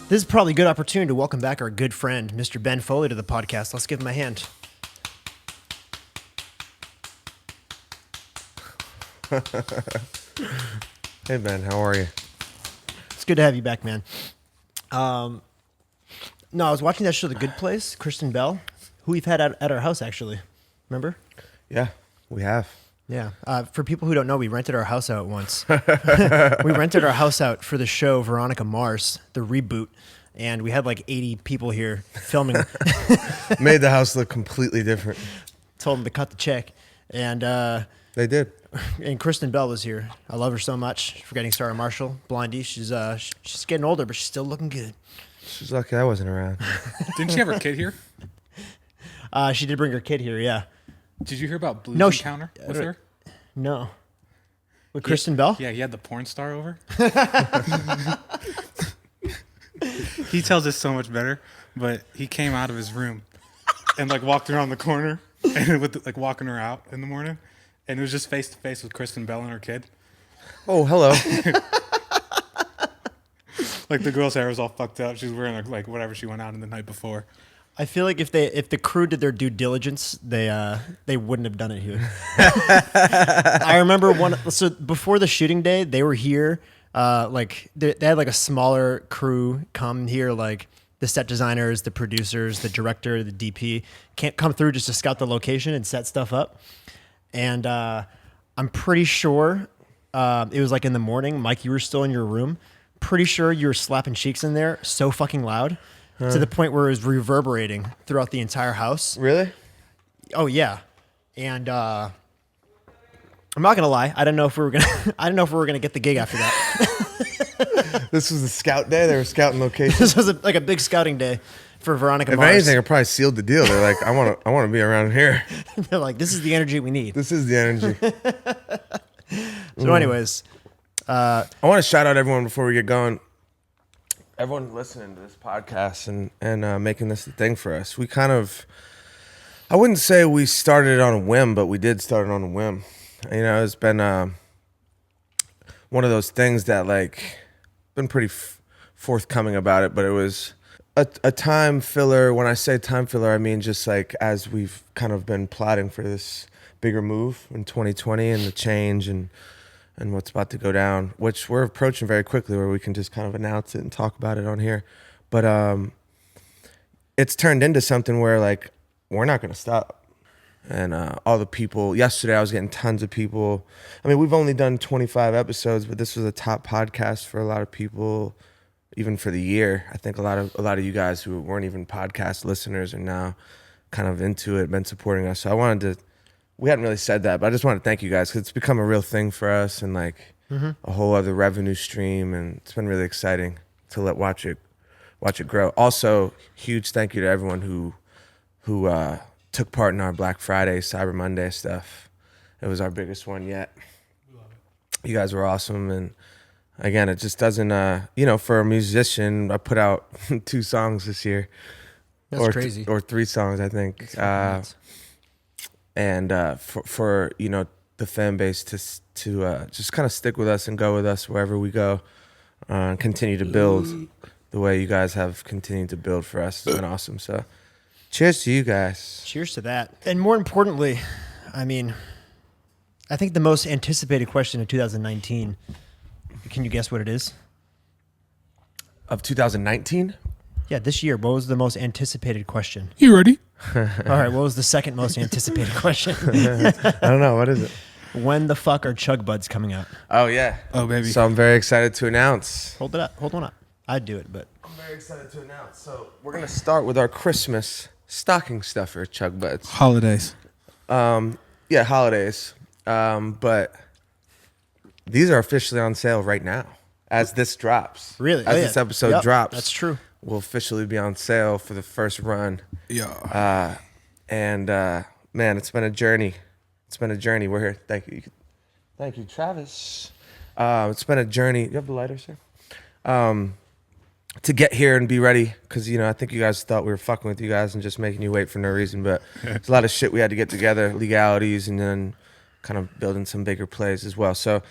This is probably a good opportunity to welcome back our good friend, Mr. Ben Foley, to the podcast. Let's give him a hand. Hey, Ben, how are you? It's good to have you back, man. No, I was watching that show, The Good Place, Kristen Bell, who we've had at our house, actually. Remember? Yeah, we have. Yeah. For people who don't know, we rented our house out once. We rented our house out for the show Veronica Mars, the reboot, and we had like 80 people here filming. Made the house look completely different. Told them to cut the check. And They did. and Kristen Bell was here. I love her so much. Forgetting Sarah Marshall, Blondie. She's getting older, but she's still looking good. She's lucky I wasn't around. Didn't she have her kid here? She did bring her kid here, yeah. Did you hear about Blues No, Encounter with her? No. With Kristen Bell? Yeah, he had the porn star over. He tells us so much better, but he came out of his room and like walked around the corner and with like walking her out in the morning, and it was just face to face with Kristen Bell and her kid. Oh, hello. Like the girl's hair was all fucked up. She was wearing like whatever she went out in the night before. I feel like if the crew did their due diligence, they wouldn't have done it here. I remember so before the shooting day, they were here. Like they had like a smaller crew come here, like the set designers, the producers, the director, the DP can't come through just to scout the location and set stuff up. And I'm pretty sure it was like in the morning. Mike, you were still in your room. Pretty sure you were slapping cheeks in there so fucking loud. To the point where it was reverberating throughout the entire house. Really? Oh yeah, and I'm not gonna lie. I don't know if we were gonna get the gig after that. This was the scout day. They were scouting locations. This was like a big scouting day for Veronica If Mars. anything, it probably sealed the deal. They're like, I want to be around here. They're like, this is the energy we need. This is the energy. So, anyways, I want to shout out everyone before we get going. Everyone listening to this podcast and making this a thing for us. We kind of, I wouldn't say we started it on a whim, but we did start it on a whim. You know, it's been one of those things that like, been pretty forthcoming about it, but it was a time filler. When I say time filler, I mean just like as we've kind of been plotting for this bigger move in 2020 and the change and what's about to go down, which we're approaching very quickly where we can just kind of announce it and talk about it on here. But it's turned into something where like, we're not going to stop. And all the people, yesterday I was getting tons of people. I mean, we've only done 25 episodes, but this was a top podcast for a lot of people, even for the year. I think a lot of you guys who weren't even podcast listeners are now kind of into it, been supporting us. So we hadn't really said that, but I just want to thank you guys because it's become a real thing for us and like a whole other revenue stream, and it's been really exciting to watch it grow. Also, huge thank you to everyone who took part in our Black Friday, Cyber Monday stuff. It was our biggest one yet. You guys were awesome, and again, it just doesn't for a musician, I put out 2 songs this year. that's crazy. Or 3 songs, I think. And for the fan base to just kind of stick with us and go with us wherever we go, and continue to build the way you guys have continued to build for us has been awesome. So, cheers to you guys. Cheers to that. And more importantly, I mean, I think the most anticipated question of 2019. Can you guess what it is? Of 2019? Yeah, this year. What was the most anticipated question? You ready? All right, what was the second most anticipated question? I don't know. What is it? When the fuck are Chug Buds coming out? Oh, yeah. Oh, baby. So I'm very excited to announce. Hold one up. I'd do it, but I'm very excited to announce. So we're going to start with our Christmas stocking stuffer, Chug Buds. Holidays. Yeah, holidays. But these are officially on sale right now as this drops. Really? As this episode drops. That's true. Will officially be on sale for the first run. Yeah. Man, it's been a journey. We're here. Thank you, Travis. It's been a journey. You have the lighter, sir? To get here and be ready, because I think you guys thought we were fucking with you guys and just making you wait for no reason. But there's a lot of shit we had to get together, legalities, and then kind of building some bigger plays as well. So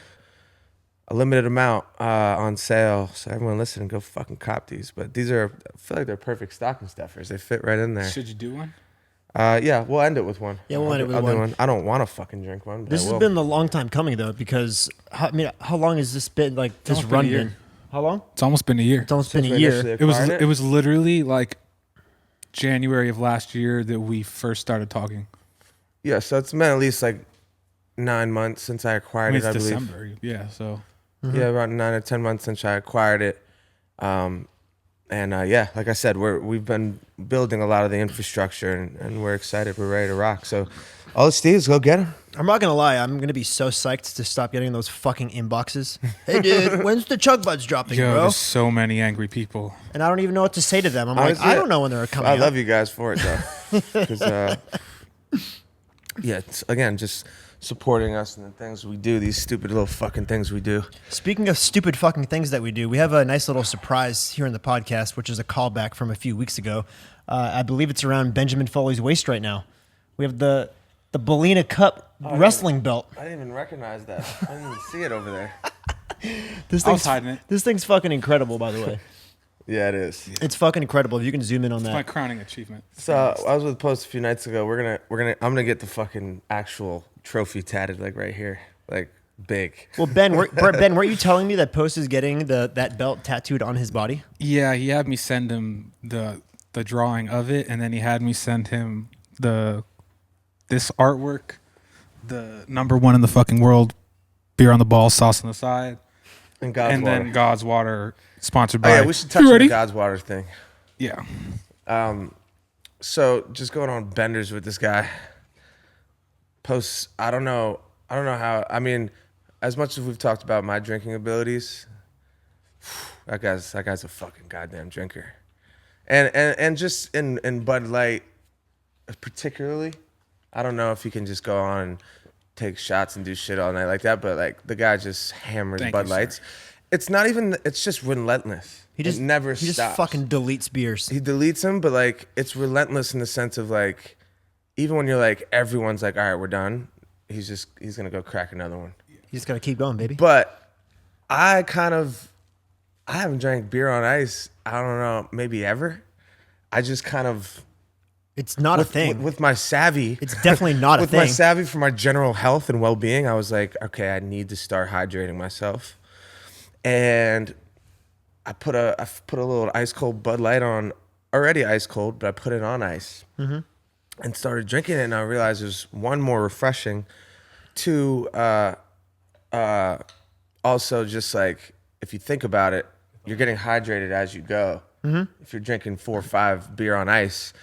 a limited amount on sale. So everyone listening, go fucking cop these. But these are, I feel like they're perfect stocking stuffers. They fit right in there. Should you do one? Yeah, we'll end it with one. Yeah, we'll end it with I'll do one. I don't want to fucking drink one. But This I has will. been a long time coming though, because how long has this been? Like this almost been a run year. been? How long? It's almost been a year. It's almost been a Since we year. initially It was acquired it was literally like January of last year that we first started talking. Yeah, so it's been at least like 9 months since I I acquired mean, it. I it's believe. December. Yeah, so Yeah, about 9 or 10 months since I acquired it. Yeah, like I said, we've been building a lot of the infrastructure, and we're excited. We're ready to rock. So, all the Steves, go get them. I'm not gonna lie, I'm gonna be so psyched to stop getting those fucking inboxes. Hey dude, when's the Chug Buds dropping, yo, bro? there's so many angry people. And I don't even know what to say to them. I'm Honestly, like, I don't know when they're coming. I out. love you guys for it, though. 'Cause, yeah, it's, again, just supporting us and the things we do, these stupid little fucking things we do. Speaking of stupid fucking things that we do, we have a nice little surprise here in the podcast, which is a callback from a few weeks ago. I believe it's around Benjamin Foley's waist right now. We have the Bellina Cup wrestling belt. I didn't even recognize that. I didn't even see it over there. This I was thing's hiding it. This thing's fucking incredible, by the way. Yeah, it is. It's fucking incredible. If you can zoom in on It's my that. crowning achievement. So I was with Post a few nights ago. I'm gonna get the fucking actual trophy tatted like right here, like big. Well, Ben, weren't you telling me that Post is getting that belt tattooed on his body? Yeah, he had me send him the drawing of it, and then he had me send him this artwork, the #1 in the fucking world, beer on the ball, sauce on the side, And God's and water. then God's Water, sponsored Oh by. yeah, we should touch You on ready? the God's water thing. Yeah. So just going on benders with this guy. Posts. I don't know how. I mean, as much as we've talked about my drinking abilities, that guy's a fucking goddamn drinker. And just in Bud Light, particularly, I don't know if he can just go on and take shots and do shit all night like that. But like the guy just hammers Thank Bud you, sir. Lights. It's not even. It's just relentless. He just it never He stops. just fucking deletes beers. He deletes them, but like it's relentless in the sense of like, even when you're like everyone's like, all right, we're done. He's gonna go crack another one. You just gotta keep going, baby. But I haven't drank beer on ice. I don't know, maybe ever. I just kind of It's not a thing. with my savvy. It's definitely not a with my thing. savvy for my general health and well-being. I was like, okay, I need to start hydrating myself, and I put a little ice cold Bud Light on, already ice cold, but I put it on ice and started drinking it. And I realized it was one, more refreshing, two, also just like if you think about it, you're getting hydrated as you go. If you're drinking 4 or 5 beer on ice,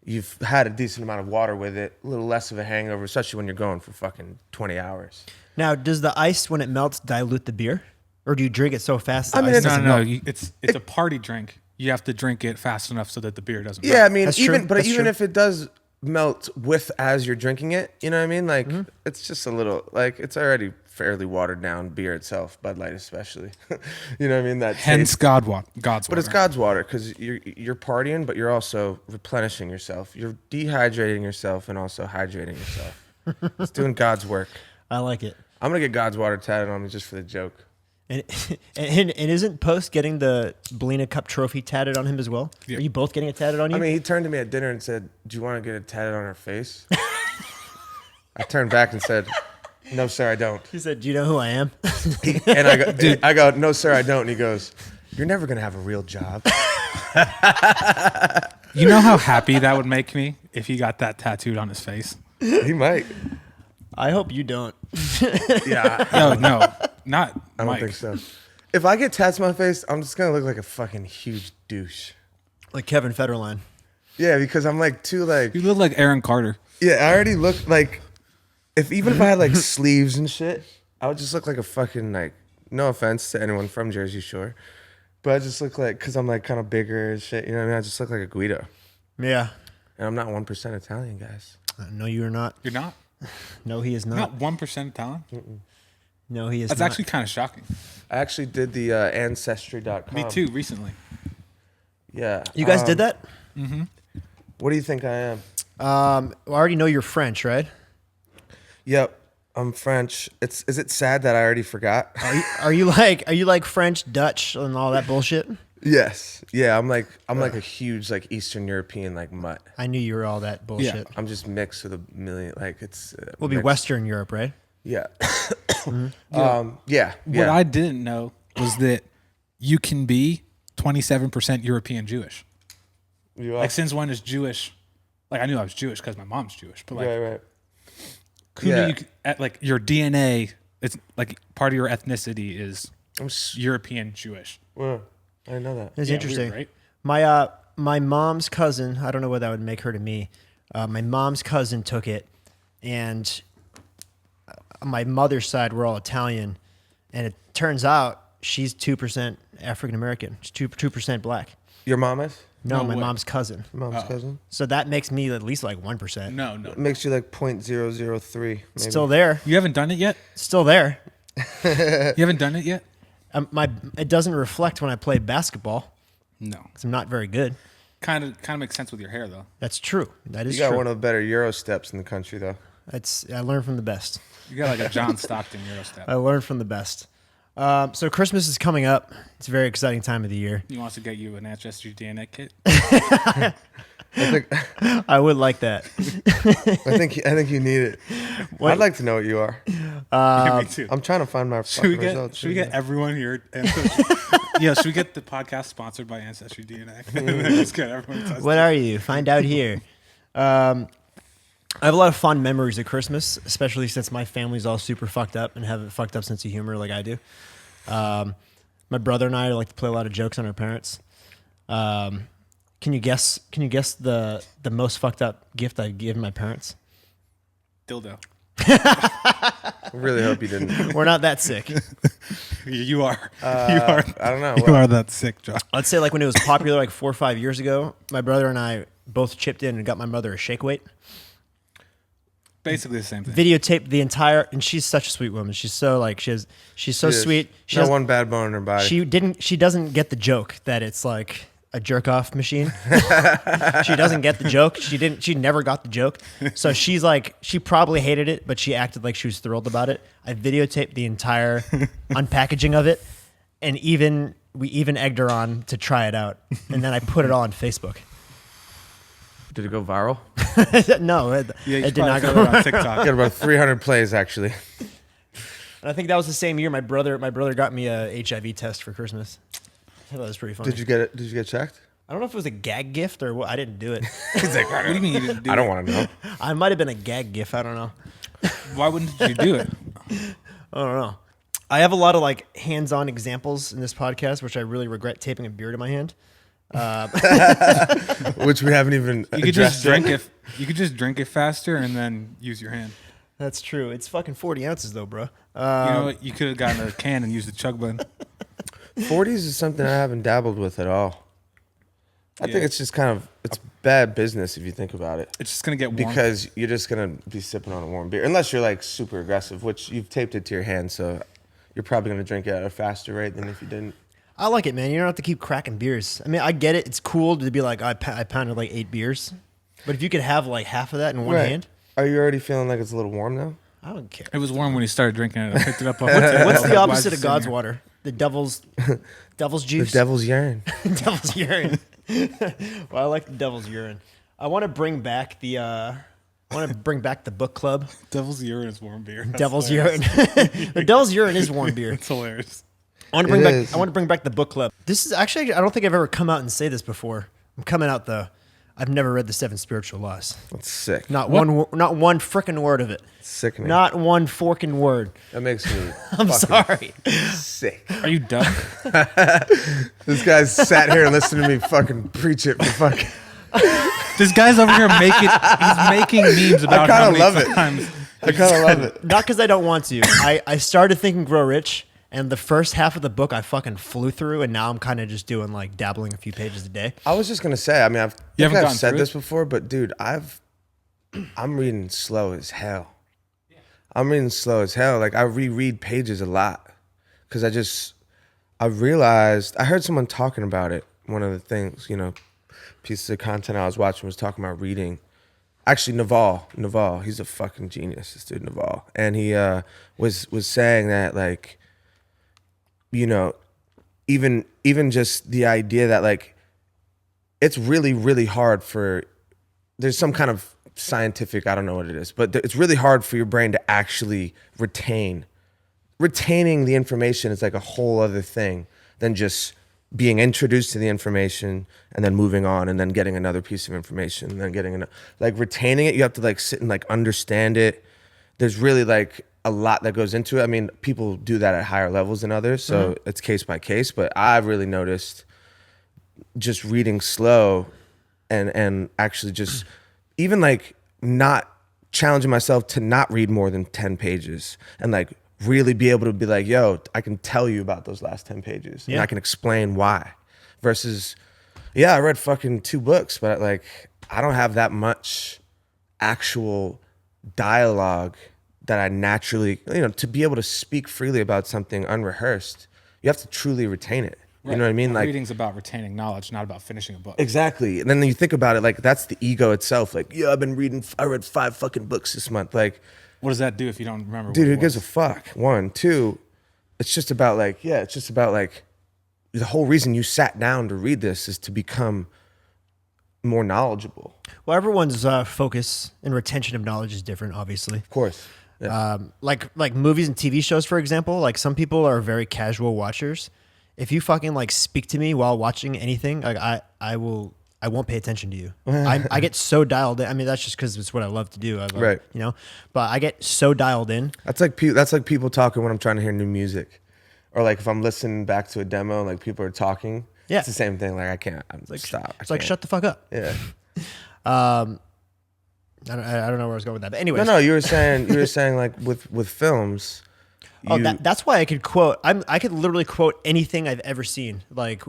you've had a decent amount of water with it, a little less of a hangover, especially when you're going for fucking 20 hours. Now, does the ice when it melts dilute the beer, or do you drink it so fast? The I mean, ice it's- doesn't No, melt? it's a party drink. You have to drink it fast enough so that the beer doesn't. Yeah, I mean, That's even true. but That's even true. if it does melt with as you're drinking it, you know what I mean? Like it's just a little like it's already fairly watered down beer itself, Bud Light especially. You know what I mean? That Hence taste. God's water. But it's God's water because you're partying, but you're also replenishing yourself. You're dehydrating yourself and also hydrating yourself. It's doing God's work. I like it. I'm gonna get God's water tatted on me just for the joke. And isn't Post getting the Bellina Cup trophy tatted on him as well? Yeah. Are you both getting it tatted on you? I mean, he turned to me at dinner and said, "Do you want to get it tatted on her face?" I turned back and said, "No, sir, I don't." he said, "Do you know who I am?" And I go, "No, sir, I don't." And he goes, "You're never gonna have a real job." You know how happy that would make me if he got that tattooed on his face? He might. I hope you don't. Yeah, No, not I don't Mike. think so. If I get tats on my face, I'm just gonna look like a fucking huge douche. Like Kevin Federline. Yeah, because I'm like too like. You look like Aaron Carter. Yeah, I already look like. Even if I had like sleeves and shit, I would just look like a fucking like. No offense to anyone from Jersey Shore, but I just look like because I'm like kind of bigger and shit. You know what I mean? I just look like a Guido, Yeah. and I'm not 1% Italian, guys. No, you are not. You're not. No, he is not. Not 1% Italian. No, he is That's not. actually kind of shocking. I actually did the Ancestry.com. Me too. Recently. Yeah. You guys did that? What do you think I am? I already know you're French, right? Yep. I'm French. Is it sad that I already forgot? Are you like French, Dutch, and all that bullshit? Yes. Yeah, I'm like a huge like Eastern European like mutt. I knew you were all that bullshit. Yeah. I'm just mixed with a million like it's We'll be mixed. Western Europe, right? Yeah. What I didn't know was that you can be 27% European Jewish. You are? Like since when is Jewish? Like I knew I was Jewish because my mom's Jewish, but like right. who knew like your DNA, it's like part of your ethnicity is European Jewish. Well, I didn't know that. It's interesting. Weird, right? My mom's cousin, I don't know what that would make her to me. My mom's cousin took it, and on my mother's side, we're all Italian, and it turns out she's 2% African American. She's 2% black. Your mom is? No, No my way. mom's cousin. Your mom's cousin? So that makes me at least like 1%. No. It makes you like 0.003. Maybe. Still there. You haven't done it yet? Still there. You haven't done it yet? It doesn't reflect when I play basketball No. because I'm not very good. Kind of makes sense with your hair though. That's true. That is You got true. one of the better Euro steps in the country though. I learned from the best. You got like a John Stockton Euro step. I learned from the best. So Christmas is coming up. It's a very exciting time of the year. He wants to get you an Ancestry DNA kit. I think I would like that. I think you need it. I'd like to know what you are. Me too. I'm trying to find my Should we fucking get results. should we get everyone here? Yeah, should we get the podcast sponsored by Ancestry DNA? Let's get everyone tested. What are you? Find out here. I have a lot of fond memories of Christmas, especially since my family's all super fucked up and have a fucked up sense of humor like I do. My brother and I like to play a lot of jokes on our parents. Can you guess the most fucked up gift I've given my parents? Dildo. I really hope you didn't. We're not that sick. You are. You are. I don't know. You are that sick, John. I'd say like when it was popular like 4 or 5 years ago, my brother and I both chipped in and got my mother a shake weight. Basically the same thing. Videotaped the entire, and she's such a sweet woman. She's so like she's so sweet. She Not has, one bad bone in her body. She doesn't get the joke that it's like a jerk off machine. She doesn't get the joke. She never got the joke. So she's like, she probably hated it, but she acted like she was thrilled about it. I videotaped the entire unpackaging of it, and we even egged her on to try it out, and then I put it all on Facebook. Did it go viral? No, it did not go. on TikTok. Got about 300 plays actually. And I think that was the same year my brother got me a HIV test for Christmas. I thought that was pretty funny. Did you get it? Did you get checked? I don't know if it was a gag gift or what. I didn't do it. He's like, What do you mean you didn't do I it? don't want to know. I might have been a gag gift. I don't know. Why wouldn't you do it? I don't know. I have a lot of like hands-on examples in this podcast, which I really regret taping a beer to my hand. Which we haven't even You could addressed just drink yet. it. You could just drink it faster and then use your hand. That's true. It's fucking 40 ounces though, bro. You know what? You could have gotten a can and used the chug button. 40s is something I haven't dabbled with at all. I Yeah. think it's just kind of it's bad business if you think about it. It's just gonna get warm. Because you're just gonna be sipping on a warm beer, unless you're like super aggressive, which you've taped it to your hand, so you're probably gonna drink it at a faster rate than if you didn't. I like it, man. You don't have to keep cracking beers. I mean, I get it. It's cool to be like, I pounded like 8 beers. But if you could have like half of that in one hand, Are you already feeling like it's a little warm now? I don't care. It was warm when he started drinking it. I picked it up. What's the opposite of God's water? The devil's juice? The devil's urine. Devil's urine. Well, I like the devil's urine. I want to bring back the book club. Devil's urine is warm beer. That's Devil's hilarious. urine. The devil's urine is warm beer. It's hilarious. I want to bring back the book club. This is actually, I don't think I've ever come out and say this before. I'm coming out though. I've never read the 7 Spiritual Laws. That's sick. Not one frickin' word of it. Sickening. Not one forking word. That makes me I'm fucking sorry. sick. Are you dumb? This guy's sat here and listened to me fucking preach it for fucking. This guy's over here he's making memes about how kinda many love it. times. I kind of love it. Not because I don't want to. I started thinking Grow Rich, and the first half of the book I fucking flew through, and now I'm kind of just doing like dabbling a few pages a day. I was just gonna say. I mean, I've haven't I've gone said through this it? before, but dude, I'm reading slow as hell. I'm reading slow as hell. Like I reread pages a lot because I realized I heard someone talking about it. One of the things, pieces of content I was watching was talking about reading actually Naval, he's a fucking genius, this dude Naval. And he was saying that, like, you know, even just the idea that, like, it's really, really hard for, there's some kind of scientific, I don't know what it is, but it's really hard for your brain to actually retaining the information is like a whole other thing than just being introduced to the information and then moving on and then getting another piece of information and then getting another, like, retaining it. You have to, like, sit and, like, understand it. There's really, like, a lot that goes into it. I mean, people do that at higher levels than others, so it's case by case, but I've really noticed just reading slow and actually just even, like, not challenging myself to not read more than 10 pages and, like, really be able to be like, yo, I can tell you about those last 10 pages and I can explain why. Versus, yeah, I read fucking 2 books, but, like, I don't have that much actual dialogue that I naturally, you know, to be able to speak freely about something unrehearsed, you have to truly retain it. You know what I mean? Like, reading's about retaining knowledge, not about finishing a book. Exactly. And then you think about it, like, that's the ego itself. Like, yeah, I read 5 fucking books this month. Like, what does that do if you don't remember? Dude, who gives a fuck? 1, 2, it's just about, like, it's just about, like, the whole reason you sat down to read this is to become more knowledgeable. Well, everyone's focus and retention of knowledge is different, obviously. Of course. Yeah. Like movies and TV shows, for example, like, some people are very casual watchers. If you fucking, like, speak to me while watching anything, like, I won't pay attention to you. I get so dialed in. I mean, that's just because it's what I love to do. Right. You know, but I get so dialed in. That's like people talking when I'm trying to hear new music, or, like, if I'm listening back to a demo, like, people are talking. Yeah, it's the same thing. Like, I can't. Stop. It's like, shut the fuck up. Yeah. I don't know where I was going with that, but anyways. No. You were saying like with films. That's why I could quote. I could literally quote anything I've ever seen. Like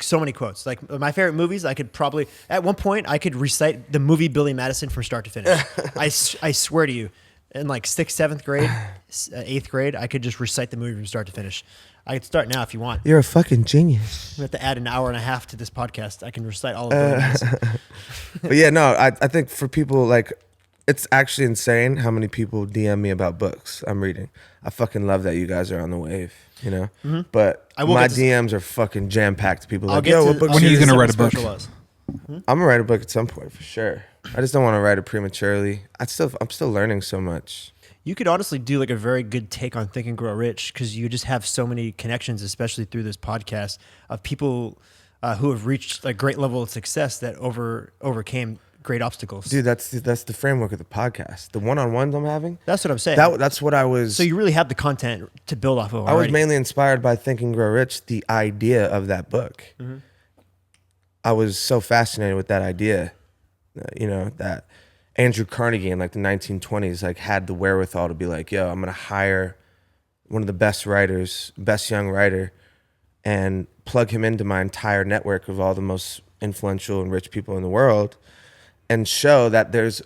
so many quotes. Like, my favorite movies, I could probably, at one point, I could recite the movie Billy Madison from start to finish. I swear to you, in, like, 6th, 7th grade, 8th grade, I could just recite the movie from start to finish. I could start now if you want. You're a fucking genius. We have to add an hour and a half to this podcast. I can recite all of Billy Madison. But yeah, no, I think for people, like, it's actually insane how many people DM me about books I'm reading. I fucking love that you guys are on the wave, you know? Mm-hmm. But my DMs are fucking jam-packed. People are like, yo, what book? When are you going to write a book? I'm going to write a book at some point, for sure. I just don't want to write it prematurely. I'm still learning so much. You could honestly do, like, a very good take on Think and Grow Rich, because you just have so many connections, especially through this podcast, of people who have reached a great level of success that overcame great obstacles. Dude, that's the framework of the podcast. The one-on-ones I'm having. That's what I'm saying. That's what I was. So you really have the content to build off of already. I was mainly inspired by Think and Grow Rich, the idea of that book. Mm-hmm. I was so fascinated with that idea, you know, that Andrew Carnegie in, like, the 1920s, like, had the wherewithal to be like, yo, I'm going to hire one of the best writers, best young writer, and plug him into my entire network of all the most influential and rich people in the world, and show that there's,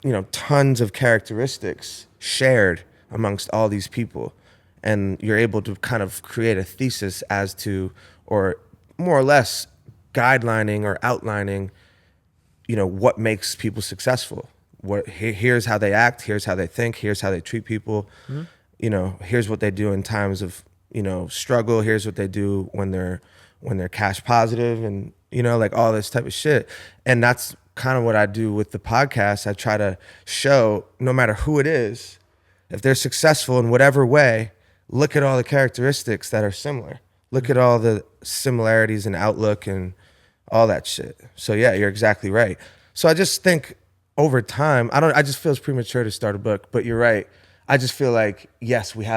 you know, tons of characteristics shared amongst all these people. And you're able to kind of create a thesis as to, or more or less guidelining or outlining, you know, what makes people successful. Here's how they act, here's how they think, here's how they treat people. Mm-hmm. You know, here's what they do in times of, you know, struggle. Here's what they do when they're cash positive, and, you know, like, all this type of shit. And that's kind of what I do with the podcast. I try to show, no matter who it is, if they're successful in whatever way, look at all the characteristics that are similar. Look at all the similarities in outlook and all that shit. So yeah, you're exactly right. So I just think over time, I just feel it's premature to start a book, but you're right. I just feel like, yes, we've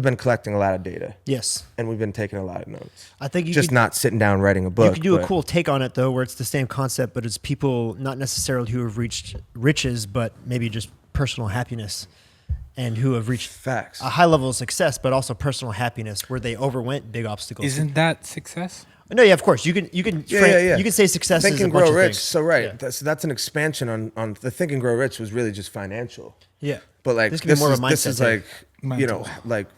been collecting a lot of data. Yes. And we've been taking a lot of notes. I think not sitting down writing a book. You could do a cool take on it, though, where it's the same concept, but it's people not necessarily who have reached riches, but maybe just personal happiness, and who have reached facts, a high level of success, but also personal happiness, where they overwent big obstacles. Isn't that success? No, yeah, of course. You can you can say success Think is a and bunch Grow of Rich. things. So right, Yeah. that's an expansion on the Think and Grow Rich was really just financial. Yeah, But, like, this could be more of a mindset. This is thing. like, you know, like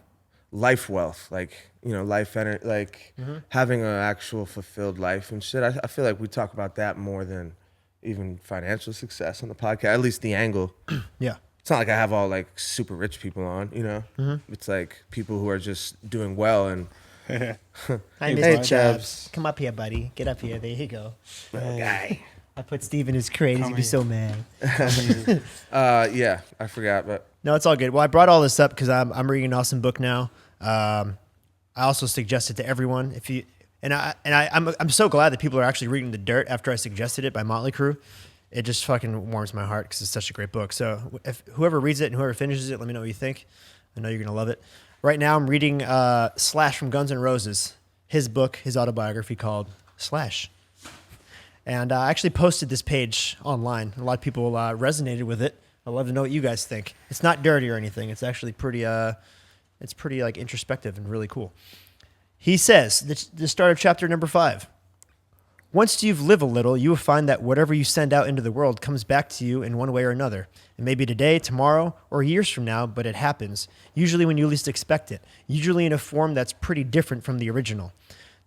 life wealth, like, you know, life energy, like having an actual fulfilled life and shit. I feel like we talk about that more than, even financial success on the podcast, at least the angle. Yeah. It's not like I have all like super rich people on, you know? It's like people who are just doing well and Hi, Hey, Mr. Chubbs. Chubbs. Come up here, buddy. Get up here. There you go. little guy. I put Steve in his crate. He's going to be so mad. Yeah, I forgot, but No, it's all good. Well, I brought all this up because I'm reading an awesome book now. I also suggest it to everyone. If you I'm so glad that people are actually reading The Dirt after I suggested it by Motley Crue. It just fucking warms my heart because it's such a great book. So if whoever reads it and whoever finishes it, let me know what you think. I know you're gonna love it. Right now, I'm reading Slash from Guns N' Roses, his book, his autobiography called Slash. And I actually posted this page online. A lot of people resonated with it. I'd love to know what you guys think. It's not dirty or anything. It's actually pretty like introspective and really cool. He says, the start of chapter number 5. Once you've lived a little, you will find that whatever you send out into the world comes back to you in one way or another. It may be today, tomorrow, or years from now, but it happens. Usually when you least expect it. Usually in a form that's pretty different from the original.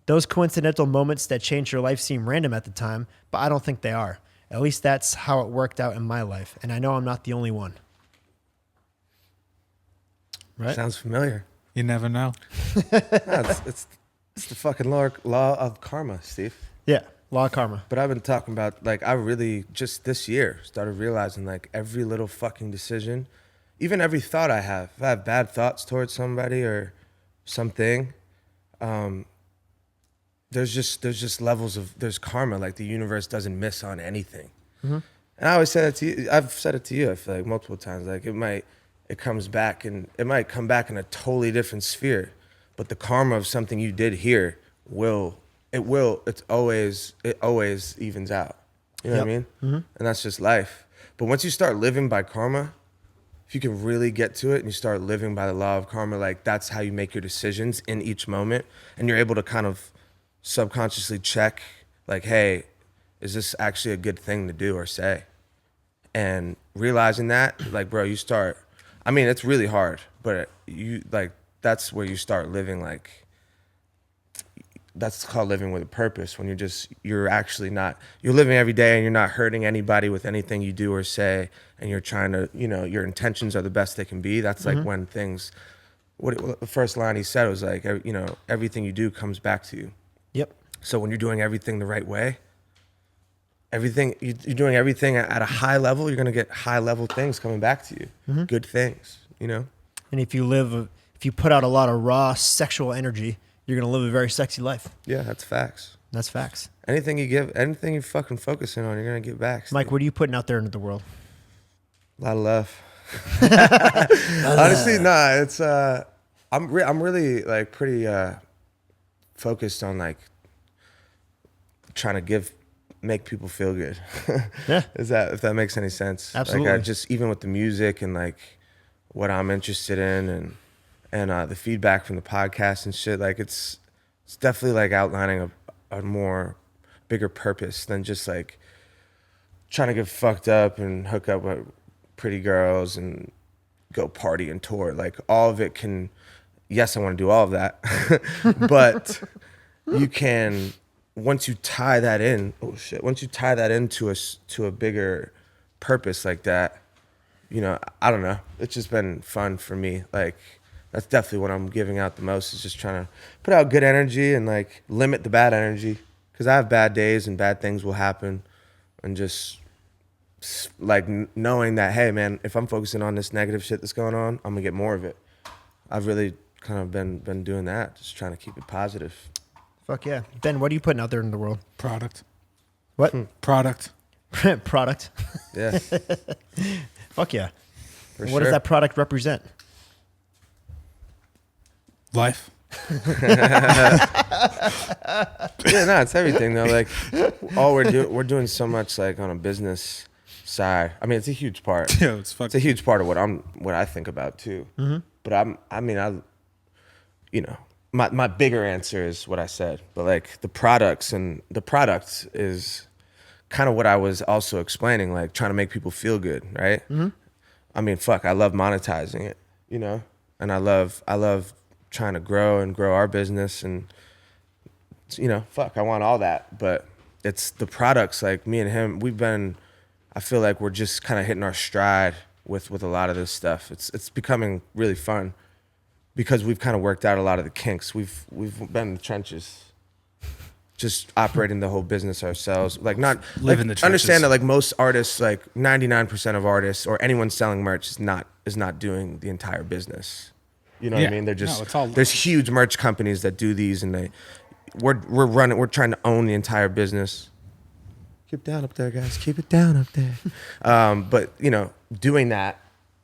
Those coincidental moments that change your life seem random at the time, but I don't think they are. At least that's how it worked out in my life, and I know I'm not the only one. Right? sounds familiar. You never know. No, it's the fucking law of karma, Steve. Yeah, law of karma. But I've been talking about, like, I really just this year started realizing, like, every little fucking decision, even every thought I have, if I have bad thoughts towards somebody or something, there's just levels of, there's karma. Like, the universe doesn't miss on anything. And I always say that to you. I've said it to you, I feel like, multiple times. Like, it comes back, and it might come back in a totally different sphere, but the karma of something you did here it always evens out. You know what I mean? And that's just life. But once you start living by karma, if you can really get to it and you start living by the law of karma, like, that's how you make your decisions in each moment. And you're able to kind of subconsciously check, like, hey, is this actually a good thing to do or say? And realizing that, like, bro, you start, I mean, it's really hard, but that's where you start living, like, that's called living with a purpose, when you're actually not, you're living every day and you're not hurting anybody with anything you do or say, and you're trying to, your intentions are the best they can be. That's like when things, the first line he said was like, everything you do comes back to you. Yep. So when you're doing everything the right way, you're doing everything at a high level, you're going to get high level things coming back to you. Good things, And if you put out a lot of raw sexual energy, you're going to live a very sexy life. Yeah, that's facts. That's facts. Anything you fucking focusing on, you're going to get back. Mike, what are you putting out there into the world? A lot of love. Honestly, nah, it's, I'm really, like, pretty focused on, like, trying to make people feel good. Yeah. If that makes any sense. Absolutely. Like, I just, even with the music and, like, what I'm interested in and the feedback from the podcast and shit, like, it's definitely, like, outlining a more bigger purpose than just, like, trying to get fucked up and hook up with pretty girls and go party and tour. Like, all of it can, yes, I want to do all of that, but you can, once you tie that into a bigger purpose like that, I don't know. It's just been fun for me. Like, that's definitely what I'm giving out the most, is just trying to put out good energy and, like, limit the bad energy, because I have bad days and bad things will happen, and just, like, knowing that, hey, man, if I'm focusing on this negative shit that's going on, I'm gonna get more of it. I've really kind of been doing that, just trying to keep it positive. Fuck yeah. Ben, what are you putting out there in the world? Product. What? Product. Product. Yeah. Fuck yeah. For What does that product represent? Life. Yeah, no, it's everything though. Like, we're doing so much, like, on a business side. I mean, it's a huge part. Yeah, It's a huge part of what I think about too. But my bigger answer is what I said. But, like, the product is kind of what I was also explaining, like, trying to make people feel good, right? I mean, fuck, I love monetizing it, and I love trying to grow our business, and fuck, I want all that, but it's the products. Like me and him, I feel like we're just kind of hitting our stride with a lot of this stuff. It's becoming really fun because we've kind of worked out a lot of the kinks. We've been in the trenches, just operating the whole business ourselves. Like not live in the trenches. Understand that like most artists, like 99% of artists or anyone selling merch is not doing the entire business. You know what I mean? They're just there's huge merch companies that do these, and we're trying to own the entire business. Keep it down up there, guys. Keep it down up there. But you know, doing that,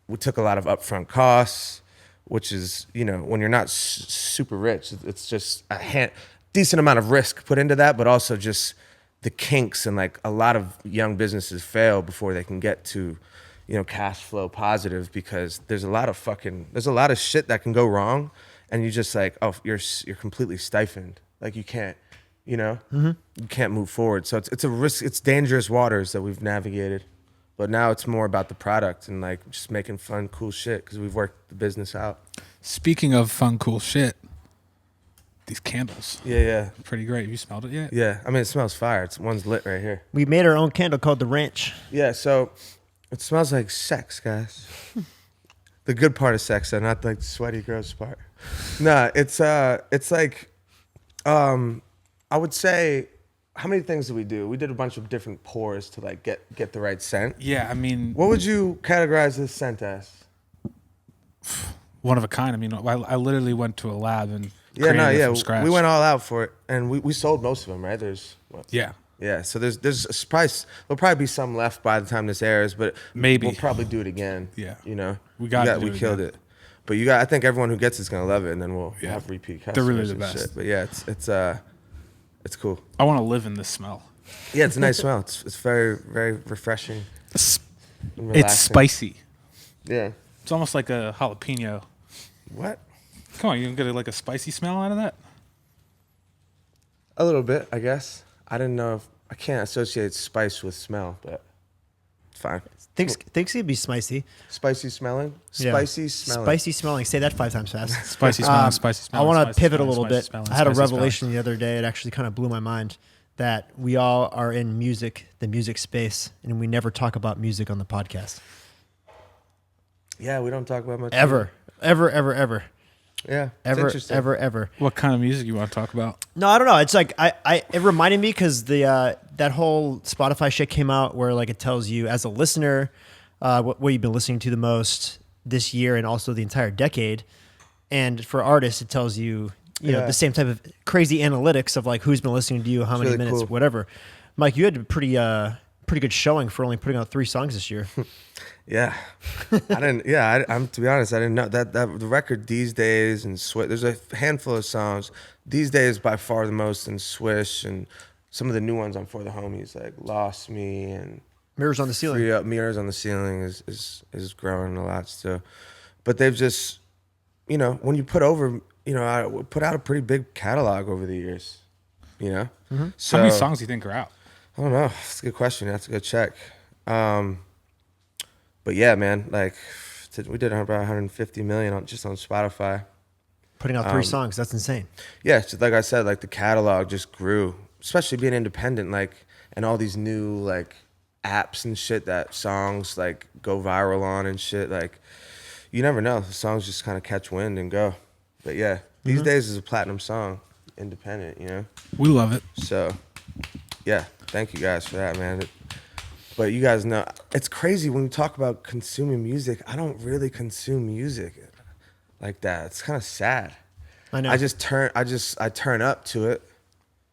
we took a lot of upfront costs, which is, you know, when you're not super rich, it's just a decent amount of risk put into that, but also just the kinks, and like a lot of young businesses fail before they can get to, you know, cash flow positive, because there's a lot of shit that can go wrong, and you just like, oh, you're completely stifled. Like you can't, you know, you can't move forward. So it's a risk. It's dangerous waters that we've navigated, but now it's more about the product and like just making fun, cool shit, because we've worked the business out. Speaking of fun, cool shit, these candles. Yeah. Pretty great. Have you smelled it yet? Yeah. I mean, it smells fire. One's lit right here. We made our own candle called the Ranch. Yeah. So it smells like sex, guys. The good part of sex, though, not like the sweaty, gross part. Nah, it's like, I would say, how many things did we do? We did a bunch of different pours to like get the right scent. Yeah, I mean, What would you categorize this scent as? one of a kind. I mean, I literally went to a lab and created it from scratch. We went all out for it, and we sold most of them, right? There's what? Yeah. So there's a price. There'll probably be some left by the time this airs, but Maybe. we'll probably do it again. Yeah. You know, We killed it. But I think everyone who gets it's gonna love it, and then we'll have repeat customers. They're really the and best. shit. But yeah, it's cool. I want to live in this smell. Yeah, it's a nice smell. It's very, very refreshing. It's and relaxing. spicy. Yeah. It's almost like a jalapeno. What? Come on, you can get like a spicy smell out of that? A little bit, I guess. I didn't know if I can't associate spice with smell, but it's fine. Thinks it'd be spicy. Spicy smelling? Yeah. Spicy smelling. Spicy smelling. Say that 5 times fast. Spicy smelling, spicy smelling. I want to spicy pivot a smelling, little bit. spicy smelling, I had a spicy revelation smelling. the other day. It actually kind of blew my mind that we all are in the music space, and we never talk about music on the podcast. Yeah, we don't talk about much. Ever. Yeah. Ever. What kind of music you want to talk about? No, I don't know. It's like it reminded me because that whole Spotify shit came out where like it tells you as a listener what you've been listening to the most this year and also the entire decade, and for artists it tells you know the same type of crazy analytics of like who's been listening to you, how many really minutes, cool. whatever. Mike, you had a pretty good showing for only putting out 3 songs this year. Yeah. I'm to be honest, I didn't know that the record These Days and Swish, there's a handful of songs. These Days by far the most, and Swish, and some of the new ones on For the Homies like Lost Me and Mirrors on the Ceiling. Free Up. Mirrors on the Ceiling is growing a lot still. But they've just, you know, when you put I put out a pretty big catalog over the years, you know? Mm-hmm. So, How many songs do you think are out? I don't know. It's a good question. That's a good check. But yeah, man, like we did about 150 million just on Spotify. Putting out 3 songs, that's insane. Yeah, so like I said, like the catalog just grew, especially being independent, like, and all these new like apps and shit that songs like go viral on and shit. Like, you never know. The songs just kind of catch wind and go. But yeah, These Days is a platinum song, independent, you know? We love it. So, yeah, thank you guys for that, man. But you guys know, it's crazy when you talk about consuming music. I don't really consume music like that. It's kind of sad. I know. I turn up to it,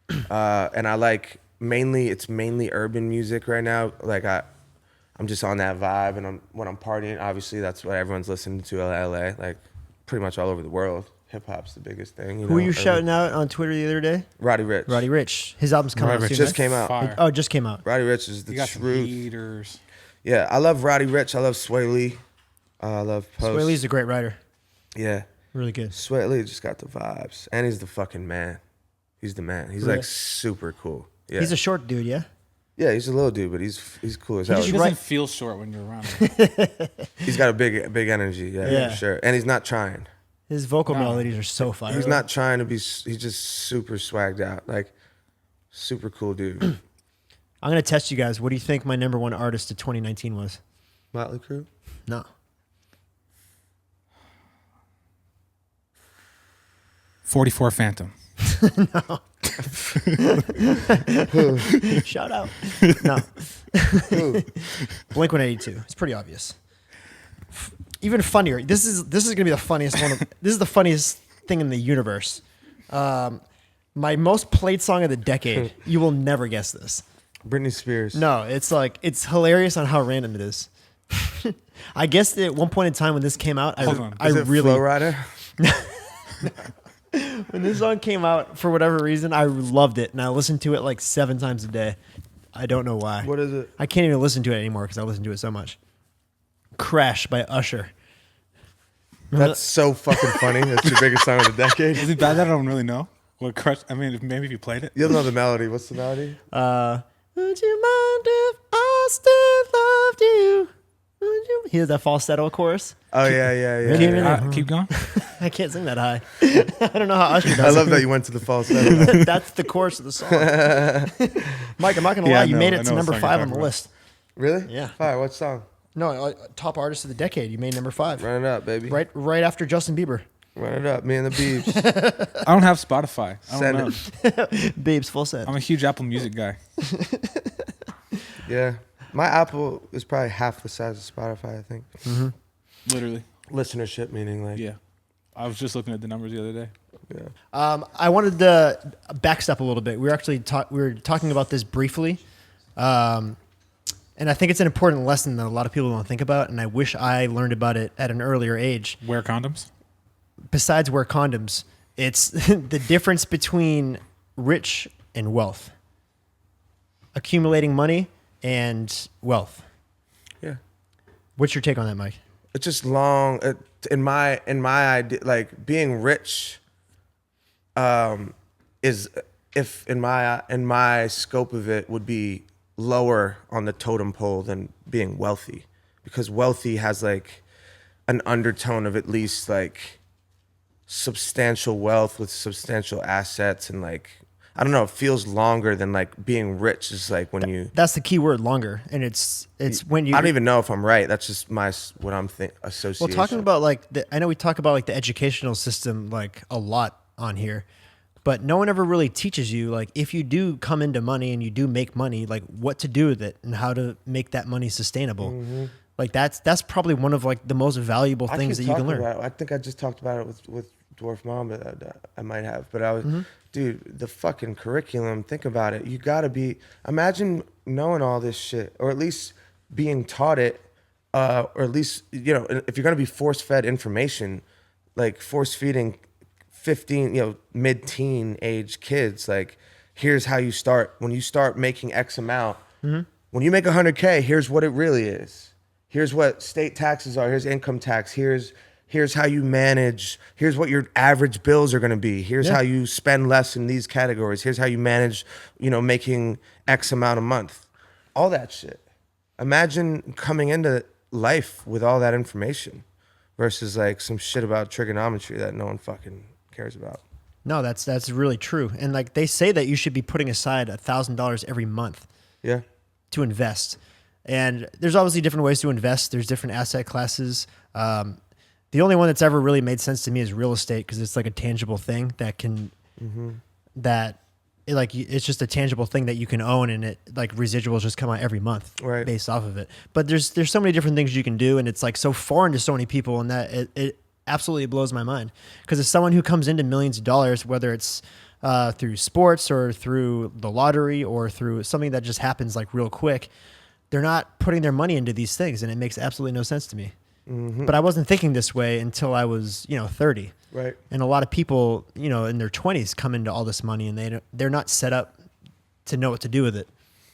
and I like it's mainly urban music right now. Like I'm just on that vibe, and when I'm partying, obviously that's what everyone's listening to in LA, like pretty much all over the world. Hip hop's the biggest thing. Who were you shouting out on Twitter the other day? Roddy Ricch. His album's coming out soon. Just came out. Fire. Oh, it just came out. Roddy Ricch is the You got some truth. heaters. Yeah, I love Roddy Ricch. I love Sway Lee. I love Post. Sway Lee's a great writer. Yeah. Really good. Sway Lee just got the vibes. And he's the fucking man. He's the man. He's Really? like super cool. Yeah. He's a short dude, yeah? Yeah, he's a little dude, but he's cool as hell. He just doesn't feel short when you're around him. He's got a big energy, Yeah. for sure. And he's not trying. His vocal No. melodies are so fire. He's not trying to be, he's just super swagged out. Like, super cool dude. I'm gonna test you guys. What do you think my number one artist of 2019 was? Motley Crue. No. 44 Phantom. Shout out. No. Blink 182. It's pretty obvious. Even funnier. This is gonna be the funniest one. This is the funniest thing in the universe. My most played song of the decade. You will never guess this. Britney Spears. No, it's hilarious on how random it is. I guessed it at one point in time when this came out. Hold on. Is it Flow Rider? When this song came out, for whatever reason, I loved it, and I listened to it like 7 times a day. I don't know why. What is it? I can't even listen to it anymore because I listen to it so much. Crash by Usher. That's so fucking funny. That's your biggest song of the decade. Is it bad that I don't really know? What crush? I mean, maybe if you played it. You'll know the melody. What's the melody? Would you mind if I still loved you? Would you? He has that falsetto chorus. Oh, yeah. Keep going. I can't sing that high. I don't know how Usher does I love it. that you went to the falsetto. That's the chorus of the song. Mike, I'm not going to Yeah, lie. I You know- made I it know to what number song 5 you're on the talking list. Really? Yeah. Fire. What song? No, top artist of the decade. You made number 5. Run it up, baby. Right after Justin Bieber. Run it up. Me and the Beebs. I don't have Spotify. I Send don't know. it. Babes, full set. I'm a huge Apple Music guy. Yeah. My Apple is probably half the size of Spotify, I think. Literally. Listenership, meaning like. Yeah. I was just looking at the numbers the other day. Yeah. I wanted to backstep a little bit. We were talking about this briefly, and I think it's an important lesson that a lot of people don't think about, and I wish I learned about it at an earlier age. Wear condoms? Besides wear condoms, it's the difference between rich and wealth, accumulating money and wealth. Yeah. What's your take on that, Mike? It's just long. In my idea, like being rich, is if in my scope of it would be lower on the totem pole than being wealthy, because wealthy has like an undertone of at least like substantial wealth with substantial assets, and like I don't know, it feels longer than like being rich is like when you. That's the key word, longer, and it's when you. I don't even know if I'm right. That's just what I'm association. Well, talking about like I know we talk about like the educational system like a lot on here, but no one ever really teaches you like if you do come into money and you do make money, like what to do with it and how to make that money sustainable. Mm-hmm. Like that's probably one of like the most valuable things that you can learn. I think I just talked about it with Dwarf Mom, but I might have. But I was, dude, the fucking curriculum. Think about it. You got to be. Imagine knowing all this shit, or at least being taught it, or at least if you're gonna be force fed information, like force feeding 15, mid-teen age kids, like here's how you start. When you start making X amount, when you make 100K, here's what it really is. Here's what state taxes are. Here's income tax. Here's how you manage. Here's what your average bills are going to be. Here's how you spend less in these categories. Here's how you manage, making X amount a month. All that shit. Imagine coming into life with all that information versus like some shit about trigonometry that no one fucking cares about. No, that's really true. And like they say that you should be putting aside $1,000 every month. Yeah. To invest. And there's obviously different ways to invest. There's different asset classes. The only one that's ever really made sense to me is real estate because it's like a tangible thing that can, it's just a tangible thing that you can own, and it like residuals just come out every month based off of it. But there's so many different things you can do, and it's like so foreign to so many people, and that it absolutely blows my mind. Because as someone who comes into millions of dollars, whether it's through sports or through the lottery or through something that just happens like real quick, they're not putting their money into these things, and it makes absolutely no sense to me. But I wasn't thinking this way until I was, 30. Right. And a lot of people, in their 20s come into all this money, and they're not set up to know what to do with it.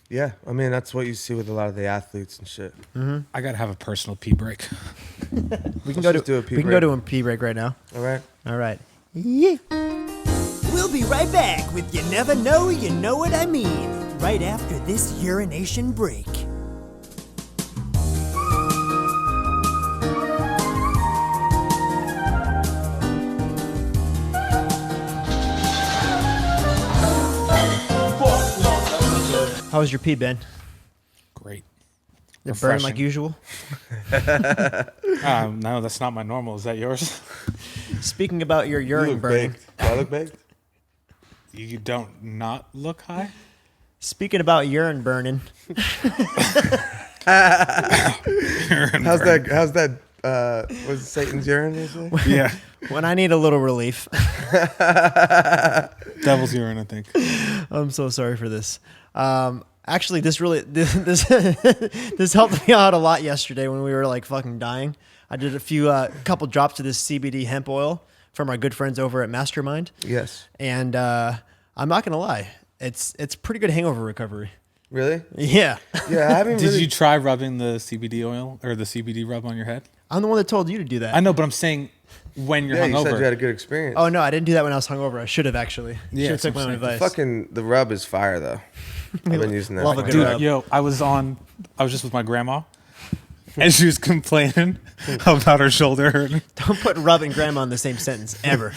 Yeah, I mean that's what you see with a lot of the athletes and shit. I gotta have a personal pee break. We can go to a pee break right now. All right. All right. Yeah. We'll be right back with You Never Know, You Know What I Mean, right after this urination break. How was your pee, Ben? Great. It burned like Refreshing. usual? No, that's not my normal. Is that yours? Speaking about your You urine look burning. baked. Do I look baked? You don't not look high? Speaking about urine burning. How's that? Was it Satan's urine? Is it? Yeah. When I need a little relief. Devil's urine, I think. I'm so sorry for this. Actually, this this helped me out a lot yesterday when we were like fucking dying. I did a couple drops of this CBD hemp oil from our good friends over at Mastermind. Yes. And I'm not gonna lie, it's pretty good hangover recovery. Really? Yeah. Yeah, I haven't Did really. you try rubbing the CBD oil or the CBD rub on your head? I'm the one that told you to do that. I know, but I'm saying when you're Yeah, you said hungover. you had a good experience. Oh no, I didn't do that when I was hungover. I should have actually. Yeah, Should have took that's my own what I'm advice. Fucking the rub is fire though. I've been using that. Love a for good a Dude, rub. yo, I was just with my grandma, and she was complaining about her shoulder hurting. Don't put rub and grandma in the same sentence ever.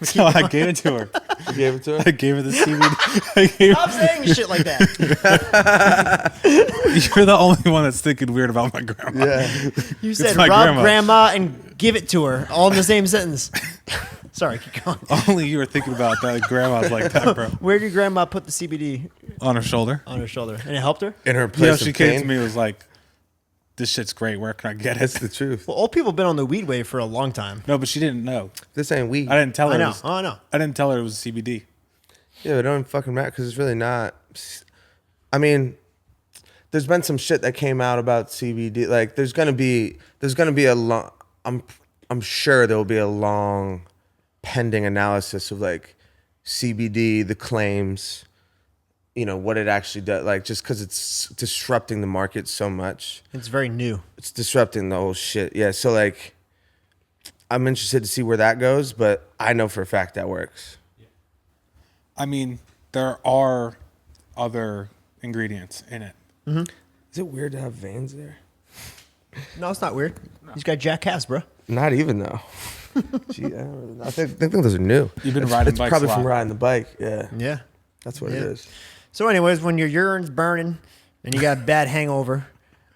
So I gave it to her. You gave it to her? I gave her the CBD. Stop saying shit like that. You're the only one that's thinking weird about my grandma. Yeah. You said my rub grandma. grandma and give it to her all in the same sentence. Sorry, keep going. Only you were thinking about that. Grandma's like that, bro. Where did your grandma put the CBD On her shoulder. on her shoulder? And it helped her? In her Yeah, place she of came pain. to me and was like, "This shit's great. Where can I get It's it?" the truth. Well, old people have been on the weed wave for a long time. No, but she didn't know. This ain't weed. I didn't tell her. I know. It was, Oh, no. I didn't tell her it was CBD. Yeah, but it don't fucking matter because it's really not. I mean, there's been some shit that came out about CBD. Like, there's gonna be a long. I'm sure there will be a long pending analysis of like CBD, the claims, what it actually does. Like, just because it's disrupting the market so much, It's very new. it's disrupting the whole shit. Yeah, so like, I'm interested to see where that goes, but I know for a fact that works. I mean, there are other ingredients in it. Is it weird to have veins there? No, it's not weird. He's got Jack Cass, bro. Not even though. Gee, I don't really know. I think those are new. You've been riding It's bikes probably a from lot. riding the bike. Yeah, Yeah. that's what it Yeah. is. So, anyways, when your urine's burning and you got a bad hangover,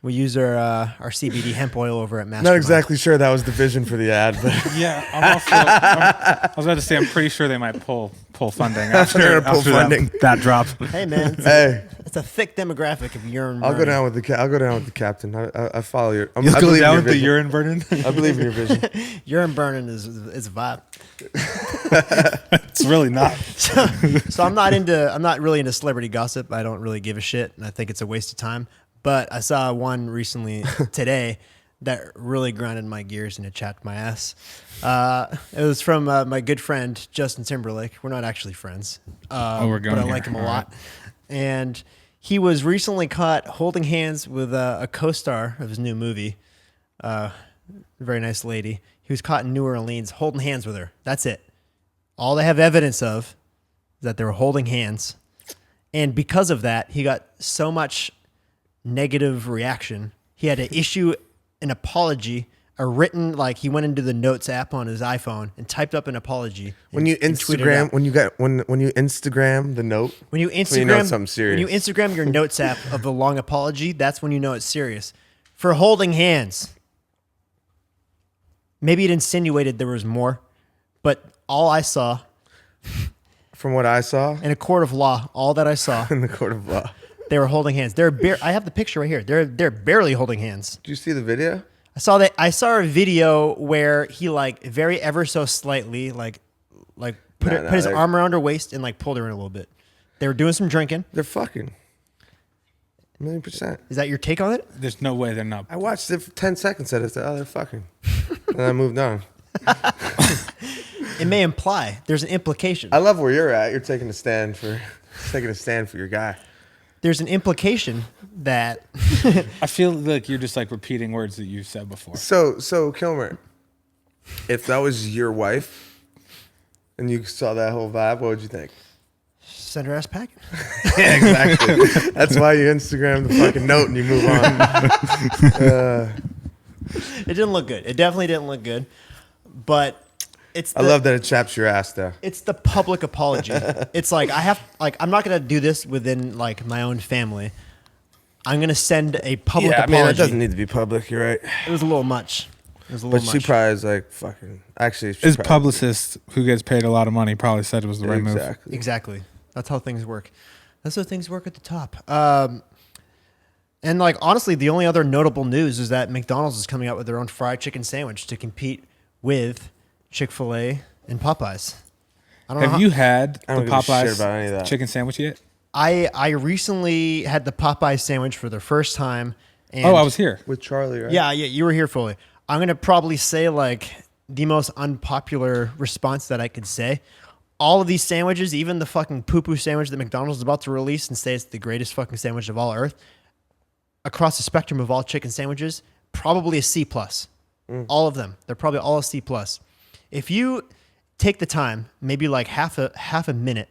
we use our CBD hemp oil over at Mastermind. Not exactly sure that was the vision for the ad, but Yeah, I was about to say I'm pretty sure they might pull funding after, They're gonna pull after funding. that drop. Hey, man. hey, It's a thick demographic of urine I'll go burning. down with the I'll go down with the captain. I follow your. You'll I go believe in down your with the vision. urine burning. I believe in your vision. Urine burning is a vibe. It's really not. So I'm not really into celebrity gossip. I don't really give a shit, and I think it's a waste of time. But I saw one recently today that really grinded my gears and it chapped my ass. It was from my good friend Justin Timberlake. We're not actually friends, we're going but I here. like him a All lot. And he was recently caught holding hands with a co-star of his new movie. A very nice lady. He was caught in New Orleans holding hands with her. That's it. All they have evidence of is that they were holding hands. And because of that, he got so much negative reaction. He had to issue an apology, a written, like he went into the notes app on his iPhone and typed up an apology. When you and tweeted it Instagram, out. when you Instagram the note, When you that's when you know Instagram it's something serious. When you Instagram your notes app of the long apology, that's when you know it's serious. For holding hands. Maybe it insinuated there was more, but all I saw From what I saw in a court of law, all that I saw, in the court of law. they were holding hands. I have the picture right here. They're barely holding hands. Did you see the video? I saw a video where he like very ever so slightly like put his they're- arm around her waist and like pulled her in a little bit. They were doing some drinking. They're fucking. 1,000,000%. Is that your take on it? There's no way they're not. I watched it for 10 seconds. I said, "Oh, they're fucking," and I moved on. It may imply there's an implication. I love where you're at. You're taking a stand for your guy. There's an implication that I feel like you're just like repeating words that you've said before. So Kilmer, if that was your wife and you saw that whole vibe, what would you think? send her ass packing. Yeah, exactly. That's why you Instagram the fucking note and you move on. It didn't look good. It definitely didn't look good. But I love that it chaps your ass though. It's the public apology. It's like I'm not gonna do this within like my own family. I'm gonna send a public apology. Yeah, I mean, it doesn't need to be public. You're right. It was a little much. But she probably is like fucking. Actually, His publicist, who gets paid a lot of money, probably said it was the right move. Exactly. That's how things work. That's how things work at the top. And like honestly, the only other notable news is that McDonald's is coming out with their own fried chicken sandwich to compete with Chick-fil-A and Popeyes. Have you had the give a shit about any of Popeyes that. chicken sandwich yet? I recently had the Popeyes sandwich for the first time. And I was here. with Charlie, right? Yeah, you were here, Foley. I'm going to probably say like the most unpopular response that I could say. All of these sandwiches, even the fucking poo-poo sandwich that McDonald's is about to release and say it's the greatest fucking sandwich of all earth, across the spectrum of all chicken sandwiches, probably a C+. All of them. They're probably all a C+. If you take the time, maybe like half a minute,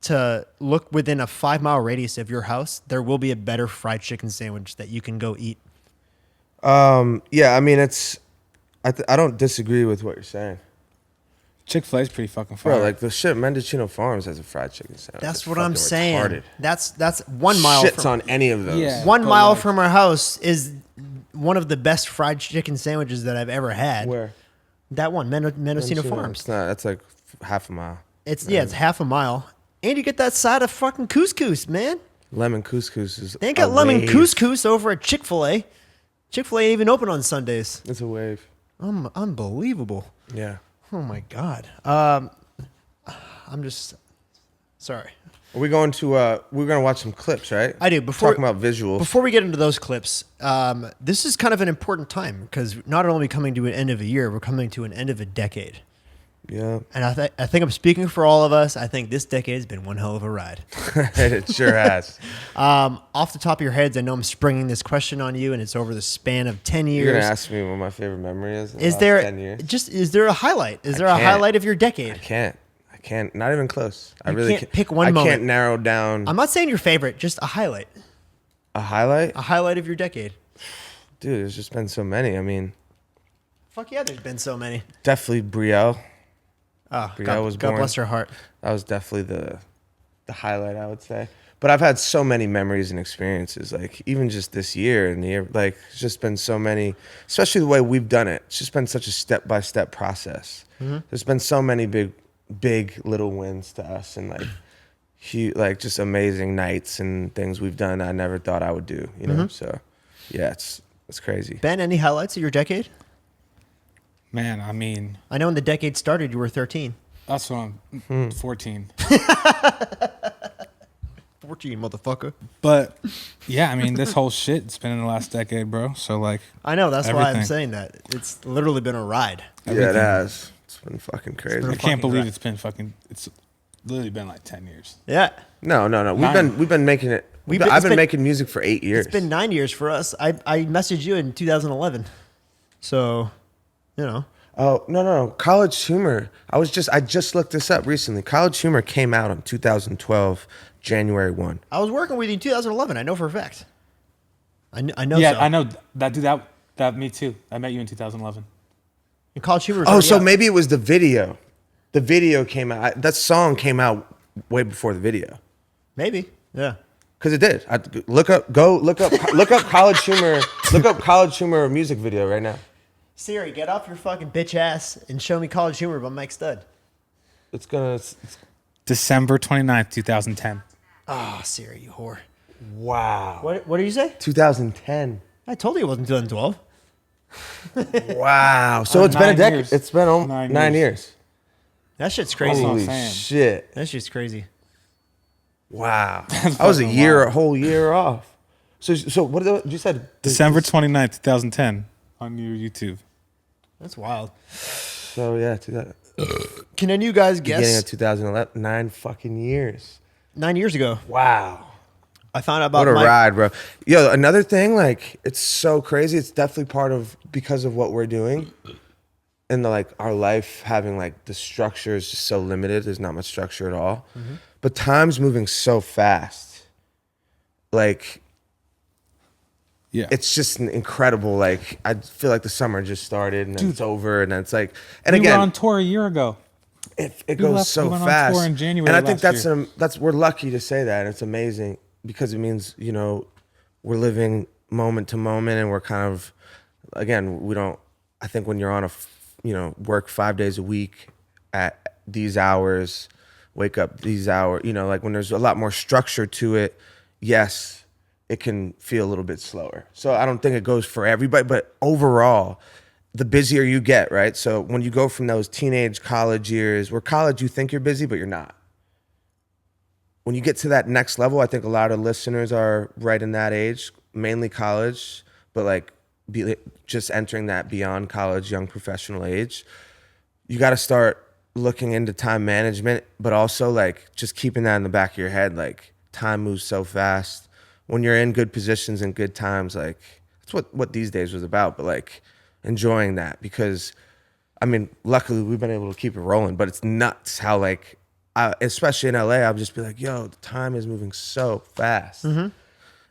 to look within a 5-mile radius of your house, there will be a better fried chicken sandwich that you can go eat. Yeah, I mean, I don't disagree with what you're saying. Chick-fil-A is pretty fucking fire. Bro, like the shit Mendocino Farms has a fried chicken sandwich. That's It's what I'm fucking saying. retarded. That's 1 mile. Shits on any of those. Yeah. 1 but mile like- from our house is one of the best fried chicken sandwiches that I've ever had. Where? That one, Mendocino Farms. It's not. That's like half a mile. It's half a mile, and you get that side of fucking couscous, man. Lemon couscous is. They ain't got lemon couscous over at Chick-fil-A. Chick-fil-A ain't even open on Sundays. It's a wave. Unbelievable. Yeah. Oh my god. I'm just sorry. Are we going to? We're gonna watch some clips, right? I do. Talking about visuals. Before we get into those clips, this is kind of an important time because not only coming to an end of a year, we're coming to an end of a decade. Yeah. And I think I'm speaking for all of us. I think this decade has been one hell of a ride. It sure has. Off the top of your heads, I know I'm springing this question on you, and it's over the span of 10 years. You're gonna ask me what my favorite memory is. Is there 10 years? is there a highlight? Is there a can't. highlight of your decade? I can't. Not even close. I You really can't pick one I moment. can't narrow down I'm not saying your favorite, just a highlight. a highlight. A highlight of your decade. Dude, there's just been so many. I mean, Fuck yeah, there's been so many. definitely Brielle. Oh, Brielle was God born. bless her heart. That was definitely the highlight, I would say. But I've had so many memories and experiences, like even just this year and the year, like it's just been so many, especially the way we've done it. It's just been such a step-by-step process. There's been so many big little wins to us and like huge, like just amazing nights and things we've done I never thought I would do, you know? So yeah, it's crazy. Ben, any highlights of your decade? Man, I mean, I know when the decade started, you were 13. that's what I'm 14. 14, motherfucker. But yeah, I mean, this whole shit's been in the last decade, bro. So like, I know, that's why I'm Everything. saying that. It's literally been a ride. Yeah, it everything. has. It's been fucking crazy. been I a can't fucking believe ride. it's been fucking. It's literally been like 10 years. Yeah. No. We've been making it. I've been making music for 8 years. It's been 9 years for us. I messaged you in 2011. So, you know. Oh, no. College Humor. I just looked this up recently. College Humor came out in 2012, January 1. I was working with you in 2011. I know for a fact. I know Yeah, so. I know that. Dude, that me too. I met you in 2011. And College Humor was Oh, already so out. maybe it was the video. The video came out. That song came out way before the video. Maybe. Yeah. Because it did. Look up College Humor. Look up College Humor music video right now. Siri, get off your fucking bitch ass and show me College Humor by Mike Stud. It's gonna. December 29th, 2010. Oh, Siri, you whore. Wow. What did you say? 2010. I told you it wasn't 2012. Wow. So it's been a 9 decade. years. It's been 9 years. That shit's crazy. what I'm Holy saying. shit. That shit's crazy. Wow. I was a whole year off. So what did you said? December 29th, 2010 on your YouTube. That's wild. So yeah, Can any of you guys beginning guess? of 2011. 9 fucking years. 9 years ago, Wow. I found out about What a Mike. ride, bro. Yo, another thing, like, it's so crazy. It's definitely part of because of what we're doing. And our life having the structure is just so limited. There's not much structure at all. But time's moving so fast. Yeah. It's just incredible. Like, I feel like the summer just started and then it's over, and then it's like, and We again, were on tour a year ago. it goes so we went on fast. tour in January and I think last year. that's we're lucky to say that. And it's amazing because it means, you know, we're living moment to moment, and we're kind of, again, we don't. I think when you're on work 5 days a week at these hours, wake up these hours, you know, like when there's a lot more structure to it, yes, it can feel a little bit slower. So I don't think it goes for everybody, but overall, the busier you get, right? So when you go from those teenage college years, where college you think you're busy, but you're not. When you get to that next level, I think a lot of listeners are right in that age, mainly college, but like just entering that beyond college, young professional age. You got to start looking into time management, but also like just keeping that in the back of your head. Like, time moves so fast. When you're in good positions and good times, like, that's what these days was about, but like enjoying that, because I mean, luckily we've been able to keep it rolling, but it's nuts how like, especially in LA, I'll just be like, yo, the time is moving so fast. And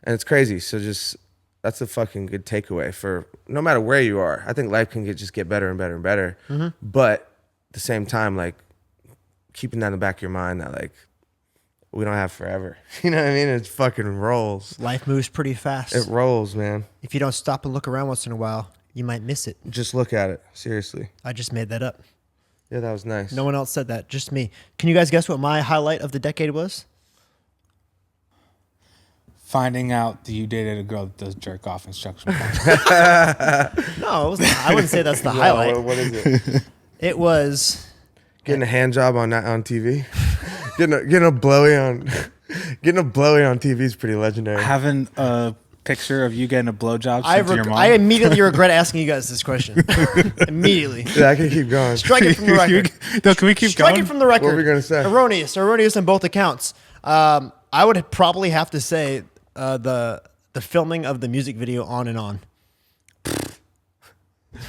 it's crazy. So just, that's a fucking good takeaway for no matter where you are. I think life can just get better and better and better. But at the same time, like, keeping that in the back of your mind that like, we don't have forever. You know what I mean? It fucking rolls. Life moves pretty fast. It rolls, man. If you don't stop and look around once in a while, you might miss it. Just look at it. Seriously. I just made that up. Yeah, that was nice. No one else said that, just me. Can you guys guess what my highlight of the decade was? Finding out that you dated a girl that does jerk off instruction points. No, it wasn't. I wouldn't say that's the highlight. What is it? It was Getting a hand job on TV. getting a blowy on TV is pretty legendary. Having a picture of you getting a blowjob sent to your mom. I immediately regret asking you guys this question. Immediately. Yeah, I can keep going. Strike it from the record. No, can we keep Strike going? it from the record. What were we gonna say? Erroneous on both accounts. I would probably have to say the filming of the music video On and On.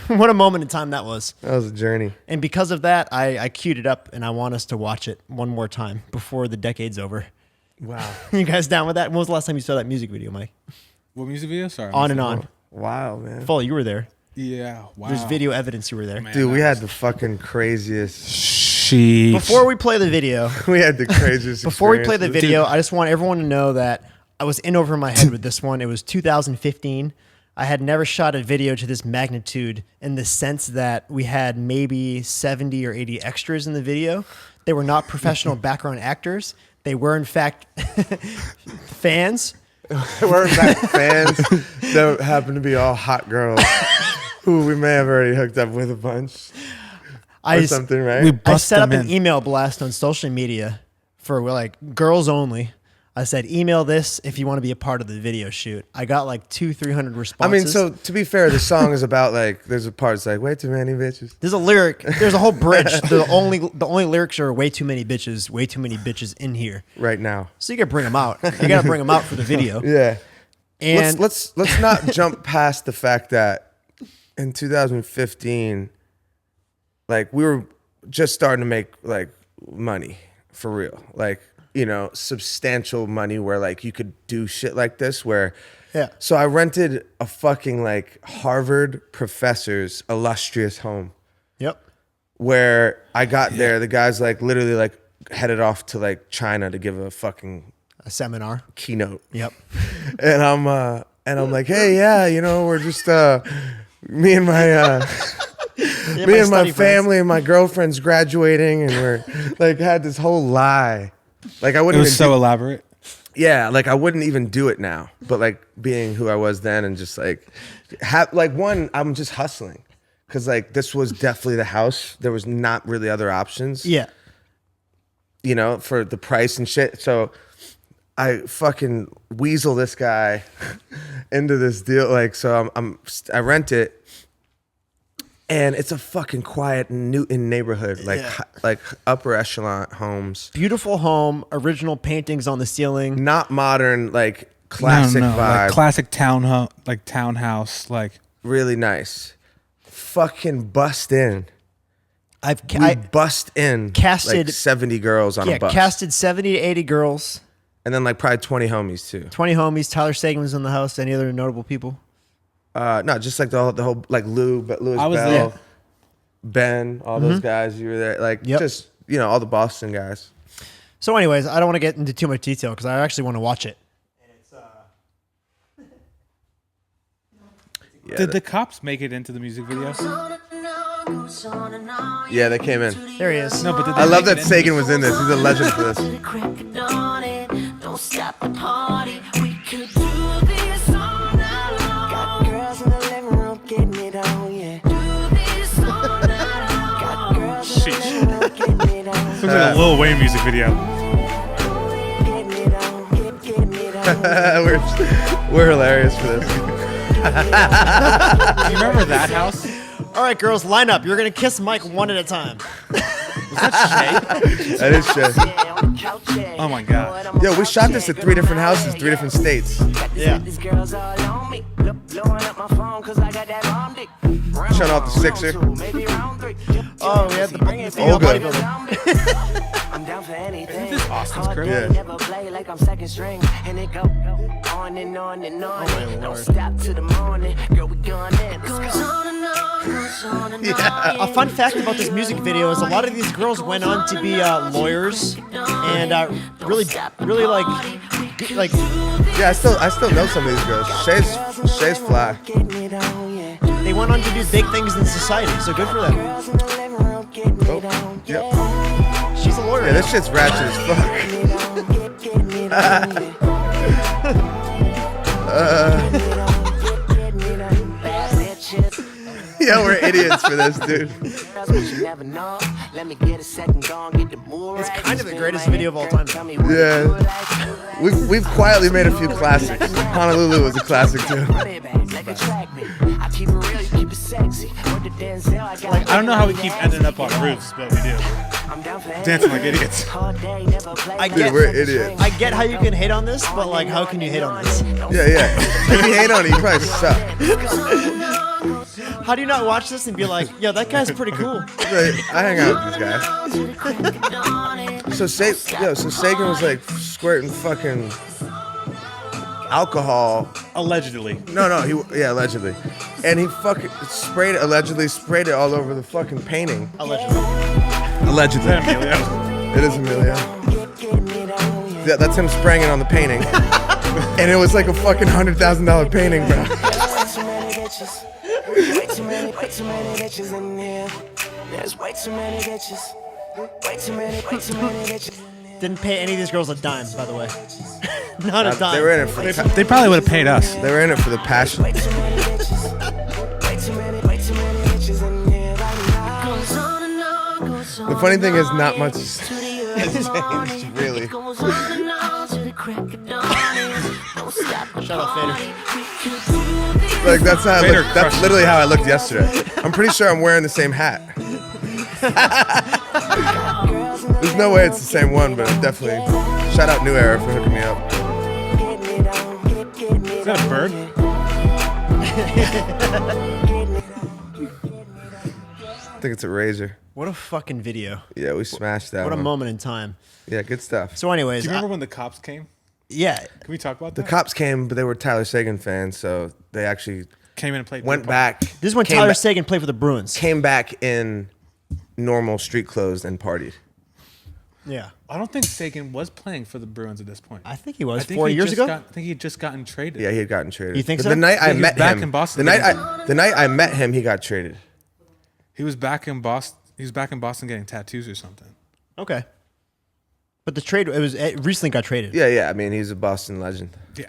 What a moment in time that was. That was a journey. And because of that, I queued it up, and I want us to watch it one more time before the decade's over. Wow. You guys down with that? When was the last time you saw that music video, Mike? What music video? Sorry. On and On. Wow, man. Foley, you were there. Yeah. Wow. There's video evidence you were there. Man, Dude, we that had the fucking craziest. Sheesh. Before we play the video, We had the craziest. Before we play the experiences. video, I just want everyone to know that I was in over my head with this one. It was 2015. I had never shot a video to this magnitude, in the sense that we had maybe 70 or 80 extras in the video. They were not professional background actors. They were, in fact, fans. We're back fans that happen to be all hot girls who we may have already hooked up with a bunch or something, right? we I bust set up them an in. email blast on social media for like girls only. I said, email this if you want to be a part of the video shoot. I got like 200-300 I responses. mean, so to be fair, the song is about like, there's a part that's like, way too many bitches. There's a lyric. There's a whole bridge. The only lyrics are way too many bitches in here. Right now. So you gotta bring them out. You gotta bring them out for the video. Yeah. And let's not jump past the fact that in 2015, like, we were just starting to make like money for real, like, you know, substantial money where like you could do shit like this. Where, yeah. So I rented a fucking like Harvard professor's illustrious home. Yep. Where I got there, the guy's like literally like headed off to like China to give a fucking A seminar. keynote. Yep. And I'm like, hey, yeah, you know, we're just me and my me and my family and my girlfriend's graduating, and we're like had this whole lie. Like, I It wouldn't was even so elaborate. yeah, like I wouldn't even do it now. But like being who I was then, and just like I'm just hustling, because like this was definitely the house. There was not really other options. Yeah. You know, for the price and shit. So I fucking weasel this guy into this deal. Like, so I rent it, and it's a fucking quiet Newton neighborhood, like Yeah. like upper echelon homes, Beautiful home. Original paintings on the ceiling. not modern, like classic no, vibe, like classic townhouse, like really nice. Fucking bust in. I Bust in casted- like 70 girls on a bus, casted 70 to 80 girls. and then like probably 20 homies too. 20 homies. Tyler Seguin was in the house. Any other notable people? No, just like the whole like Lewis I was Bell, there. Ben, all those guys. You were there, like Yep. just all the Boston guys. So, anyways, I don't want to get into too much detail because I actually want to watch it. Yeah, Did the cops make it into the music video? yeah, they came in. There he is. No, but did they I love make that it in? Seguin was in this. He's a legend for this. Don't stop the party. We could do this all night long. Got girls in the living room getting it on, yeah. Do this all night long. Got girls in the living room getting it on. Looks like a Lil Wayne music video. Getting it on, getting it on. we're hilarious for this. Do you remember that house? All right, girls, line up. You're going to kiss Mike one at a time. That is shit. Oh my god. Yo, we shot this at 3 different houses, 3 different states. Yeah. These girls all on me. Blowing up my phone 'cause I got that long dick. Shut off the sixer. Maybe round 3. Oh, we had the female Olga. bodybuilder. I'm down for anything. Isn't this Austin's crib? Yeah. Never play like I'm second string, and it go on and on and on. Don't stop till the morning, girl. We going in. A fun fact about this music video is a lot of these girls went on to be lawyers and really like Yeah, I still know some of these girls. Shay's fly. they went on to do big things in society. So good for them. Oh, yep. She's a lawyer. Yeah, this shit's ratchet as fuck. Yeah, we're idiots for this, dude. It's kind of the greatest video of all time. Yeah. We've quietly made a few classics. Honolulu was a classic too. I don't know how we keep ending up on roofs, but we do. Dancing like idiots. Dude, we're idiots. I get how you can hate on this, but like, how can you hate on this? Yeah. If you hate on it, you probably suck. How do you not watch this and be like, yo, that guy's pretty cool? I hang out with these guys. So Seguin was like squirting fucking alcohol. Allegedly. No, allegedly. And he fucking allegedly sprayed it all over the fucking painting. Allegedly. Allegedly. It is Emilio. Yeah, that's him spraying it on the painting. And it was like a fucking $100,000 painting, bro. Way too many bitches in here. There's way too many bitches. Way too many bitches. Didn't pay any of these girls a dime, by the way. Not a dime. They were in it for They probably would have paid us. They were in it for the passion. Way too many bitches in here right now. The funny thing is, not much has changed, really. Shut up, Fader. Like that's how Vader that's crushed literally how I looked yesterday. I'm pretty sure I'm wearing the same hat. There's no way it's the same one, but I'm definitely. Shout out New Era for hooking me up. Is that a bird? I think it's a razor. What a fucking video. Yeah, we smashed that. What a one. moment in time. Yeah, good stuff. So anyways, Do you remember when the cops came? yeah. Can we talk about The that? cops came, but they were Tyler Seguin fans, so they actually Came in and played. went beer pong. back. This is when came Tyler ba- Seguin played for the Bruins. came back in normal street clothes and partied. Yeah. I don't think Seguin was playing for the Bruins at this point. I think he was I think 4 he years just ago. I think he had just gotten traded. Yeah, he had gotten traded. You think But so? The night I he was met back him, in Boston the again. night I met him, he got traded. He was back in Boston. He was back in Boston getting tattoos or something. Okay. But the trade it recently got traded. Yeah. I mean, he's a Boston legend. Yeah.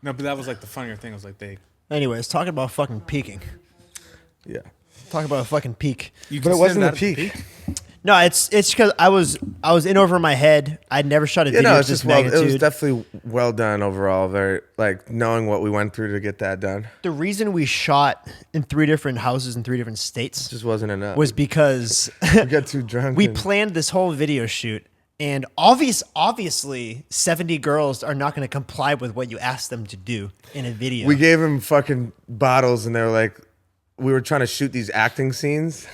No, but that was like the funnier thing. Was like they. Anyways, talking about fucking peaking. Yeah. Talk about a fucking peak. You But it consider wasn't that the at peak. No, it's because I was in over my head. I'd never shot a Yeah, video no, of it's this just well, it magnitude. was definitely well done overall. Very like knowing what we went through to get that done. The reason we shot in 3 different houses in 3 different states Just wasn't enough. was because we got too drunk. we and- planned this whole video shoot, and obviously 70 girls are not going to comply with what you asked them to do in a video. We gave him fucking bottles, and they were like, we were trying to shoot these acting scenes,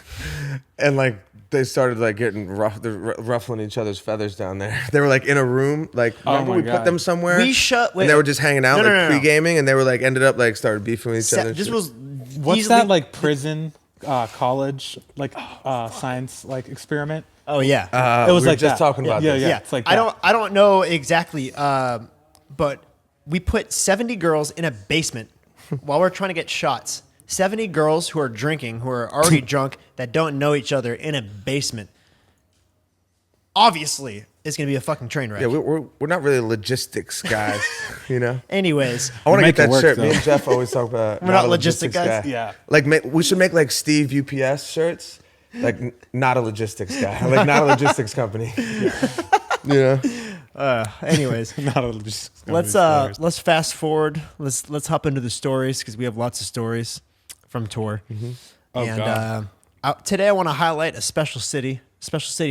and like they started like getting ruffling each other's feathers down there. They were like in a room, like remember my we put God. them somewhere. We shut. Wait, and they were just hanging out, No, like pre-gaming, and they were like ended up like started beefing with each other. and This shit. was What's easily- that like prison, college, like science like experiment? Oh yeah. It was we were like just that. talking about yeah, this. yeah, Yeah, It's like I that. don't know exactly, but we put 70 girls in a basement while we're trying to get shots. 70 girls who are drinking, who are already drunk, that don't know each other in a basement. Obviously, it's gonna be a fucking train wreck. Yeah, we're not really logistics guys, you know. Anyways, I want to make get it that work, shirt. Me though. and Jeff always talk about. We're not a logistic logistics guys? guy. Yeah. Like we should make like Steve UPS shirts. Like not a logistics guy. Like not a logistics company. You know. anyways, Not a logistics let's fast forward. Let's hop into the stories because we have lots of stories from tour. Oh, And God. today I want to highlight a special city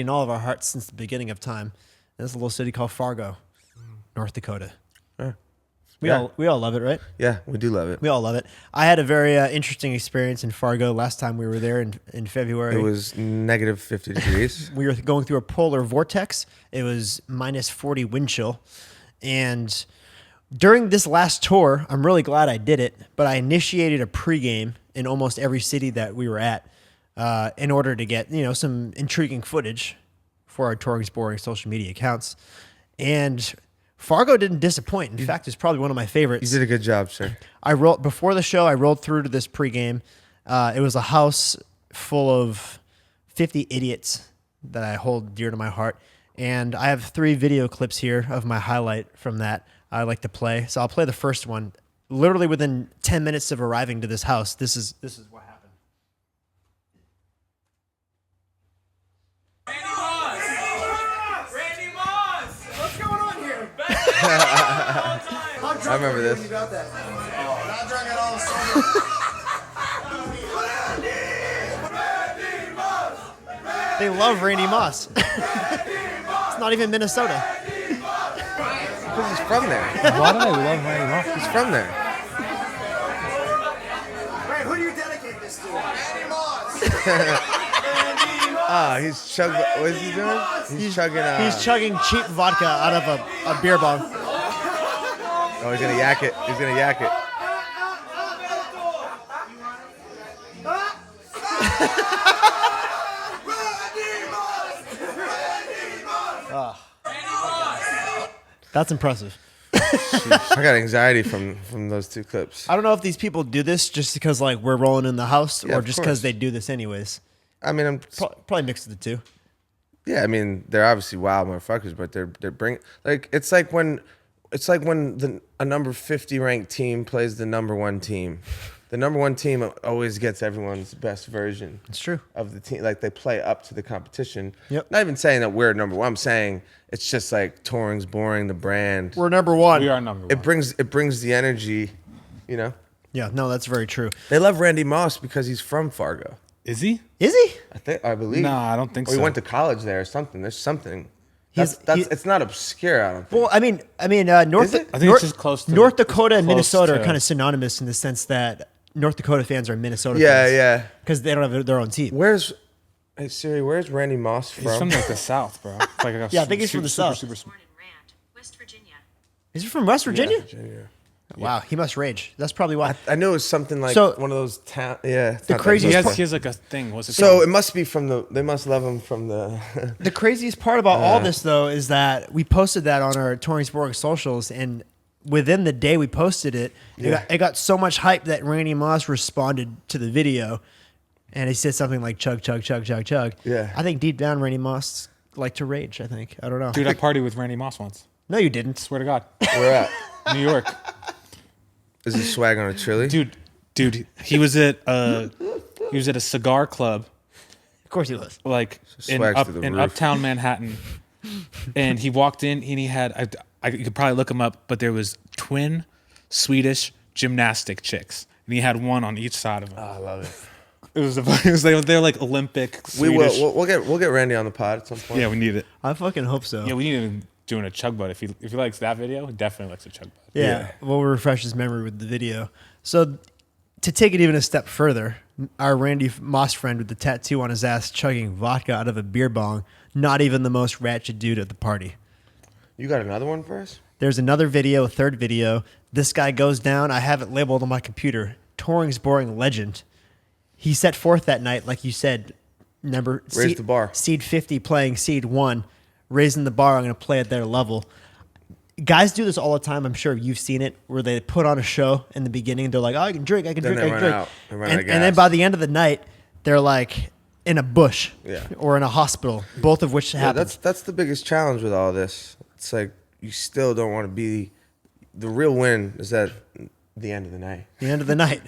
in all of our hearts since the beginning of time. And it's a little city called Fargo, North Dakota. We Yeah. all love it, right? Yeah, we do love it. We all love it. I had a very interesting experience in Fargo last time we were there in February. It was negative 50 degrees. We were going through a polar vortex. It was minus 40 wind chill. And during this last tour, I'm really glad I did it, but I initiated a pregame in almost every city that we were at in order to get, some intriguing footage for our Touring Boring social media accounts. And Fargo didn't disappoint. In fact, it's probably one of my favorites. You did a good job, sir. Before the show, I rolled through to this pregame. It was a house full of 50 idiots that I hold dear to my heart. And I have 3 video clips here of my highlight from that I like to play. So I'll play the first one. Literally within 10 minutes of arriving to this house, this is what happened. Randy Moss! What's going on here? I remember this. They love Randy Moss. It's not even Minnesota. Because he's from there. Why do I love Randy Moss? He's from there. Wait, who do you dedicate this to? Randy Moss. He's chugging. What is he doing? He's chugging. He's chugging cheap vodka out of a beer bong. Oh, he's gonna yak it. He's gonna yak it. That's impressive. I got anxiety from those 2 clips. I don't know if these people do this just because we're rolling in the house Yeah, or of just course. because they do this anyways. I mean, Probably mixed of the two. yeah. I mean, they're obviously wild motherfuckers, but they're bringing it's like when a number 50 ranked team plays the number 1 team. The number 1 team always gets everyone's best version. It's true. Of the team, like they play up to the competition. Yep. Not even saying that we're number 1. I'm saying it's just like touring's boring. The brand. We're number 1. We are number one. It brings the energy. You know. Yeah, no, that's very true. They love Randy Moss because he's from Fargo. Is he? Is he? I believe. No, I don't think Or so. he went to college there or something. There's something. He's- It's not obscure. I don't think. Well, I mean, North. Is it? I think it's just close to North Dakota and close Minnesota are to- kind of synonymous in the sense that North Dakota fans are Minnesota Yeah, fans. yeah. Because they don't have their own team. Hey Siri, where's Randy Moss from? He's from like the South, bro. Yeah, I think he's from the South. Born in Rand, West Virginia. Is he from West Virginia? Virginia. Wow, he must rage. That's probably why. I knew it was something like So, one of those town. Yeah, it's the not that craziest close. part- He has like a thing. What's it So called? it must be from the. They must love him from the. The craziest part about all this, though, is that we posted that on our Touring Sporting socials, and within the day we posted it, it got so much hype that Randy Moss responded to the video, and he said something like "chug, chug, chug, chug, chug." Yeah. I think deep down, Randy Moss liked to rage. I think. I don't know. Dude, I partied with Randy Moss once. No, you didn't. Swear to God. Where at? New York. Is he swag on a trilly? Dude, he was at a cigar club Of course he was. like Swag's through the in roof. uptown Manhattan. And he walked in and he had you could probably look him up, but there was twin Swedish gymnastic chicks. And he had one on each side of him. I love it. It was they're like Olympic We Swedish. will. We'll get Randy on the pod at some point. Yeah, we need it. I fucking hope so. Yeah, we need him doing a chug butt. If he likes that video, he definitely likes a chug butt. Yeah, we'll refresh his memory with the video. So To take it even a step further, our Randy Moss friend with the tattoo on his ass chugging vodka out of a beer bong, not even the most ratchet dude at the party. You got another one for us? There's another video, a third video. This guy goes down. I have it labeled on my computer. Touring's boring legend. He set forth that night, like you said, Raise the bar. Seed 50 playing Seed 1, raising the bar. I'm going to play at their level. Guys do this all the time. I'm sure you've seen it, where they put on a show in the beginning. They're like, oh, I can drink, I can Then drink, they I can run drink. out. They run out of And then gas. by the end of the night, they're like in a bush Yeah. or in a hospital, both of which Yeah, happen. that's the biggest challenge with all this. It's like you still don't want to be. The real win is at the end of the night. The end of the night.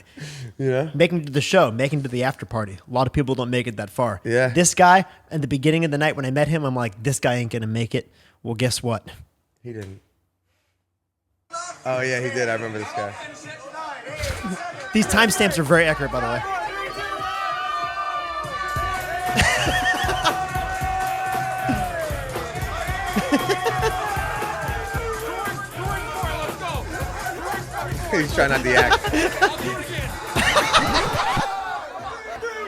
You know? Making it to the show, making it to the after party. A lot of people don't make it that far. Yeah. This guy, at the beginning of the night when I met him, I'm like, this guy ain't going to make it. Well, guess what? He didn't. Oh yeah, he did. I remember this guy. These timestamps are very accurate, by the way. He's trying not to act.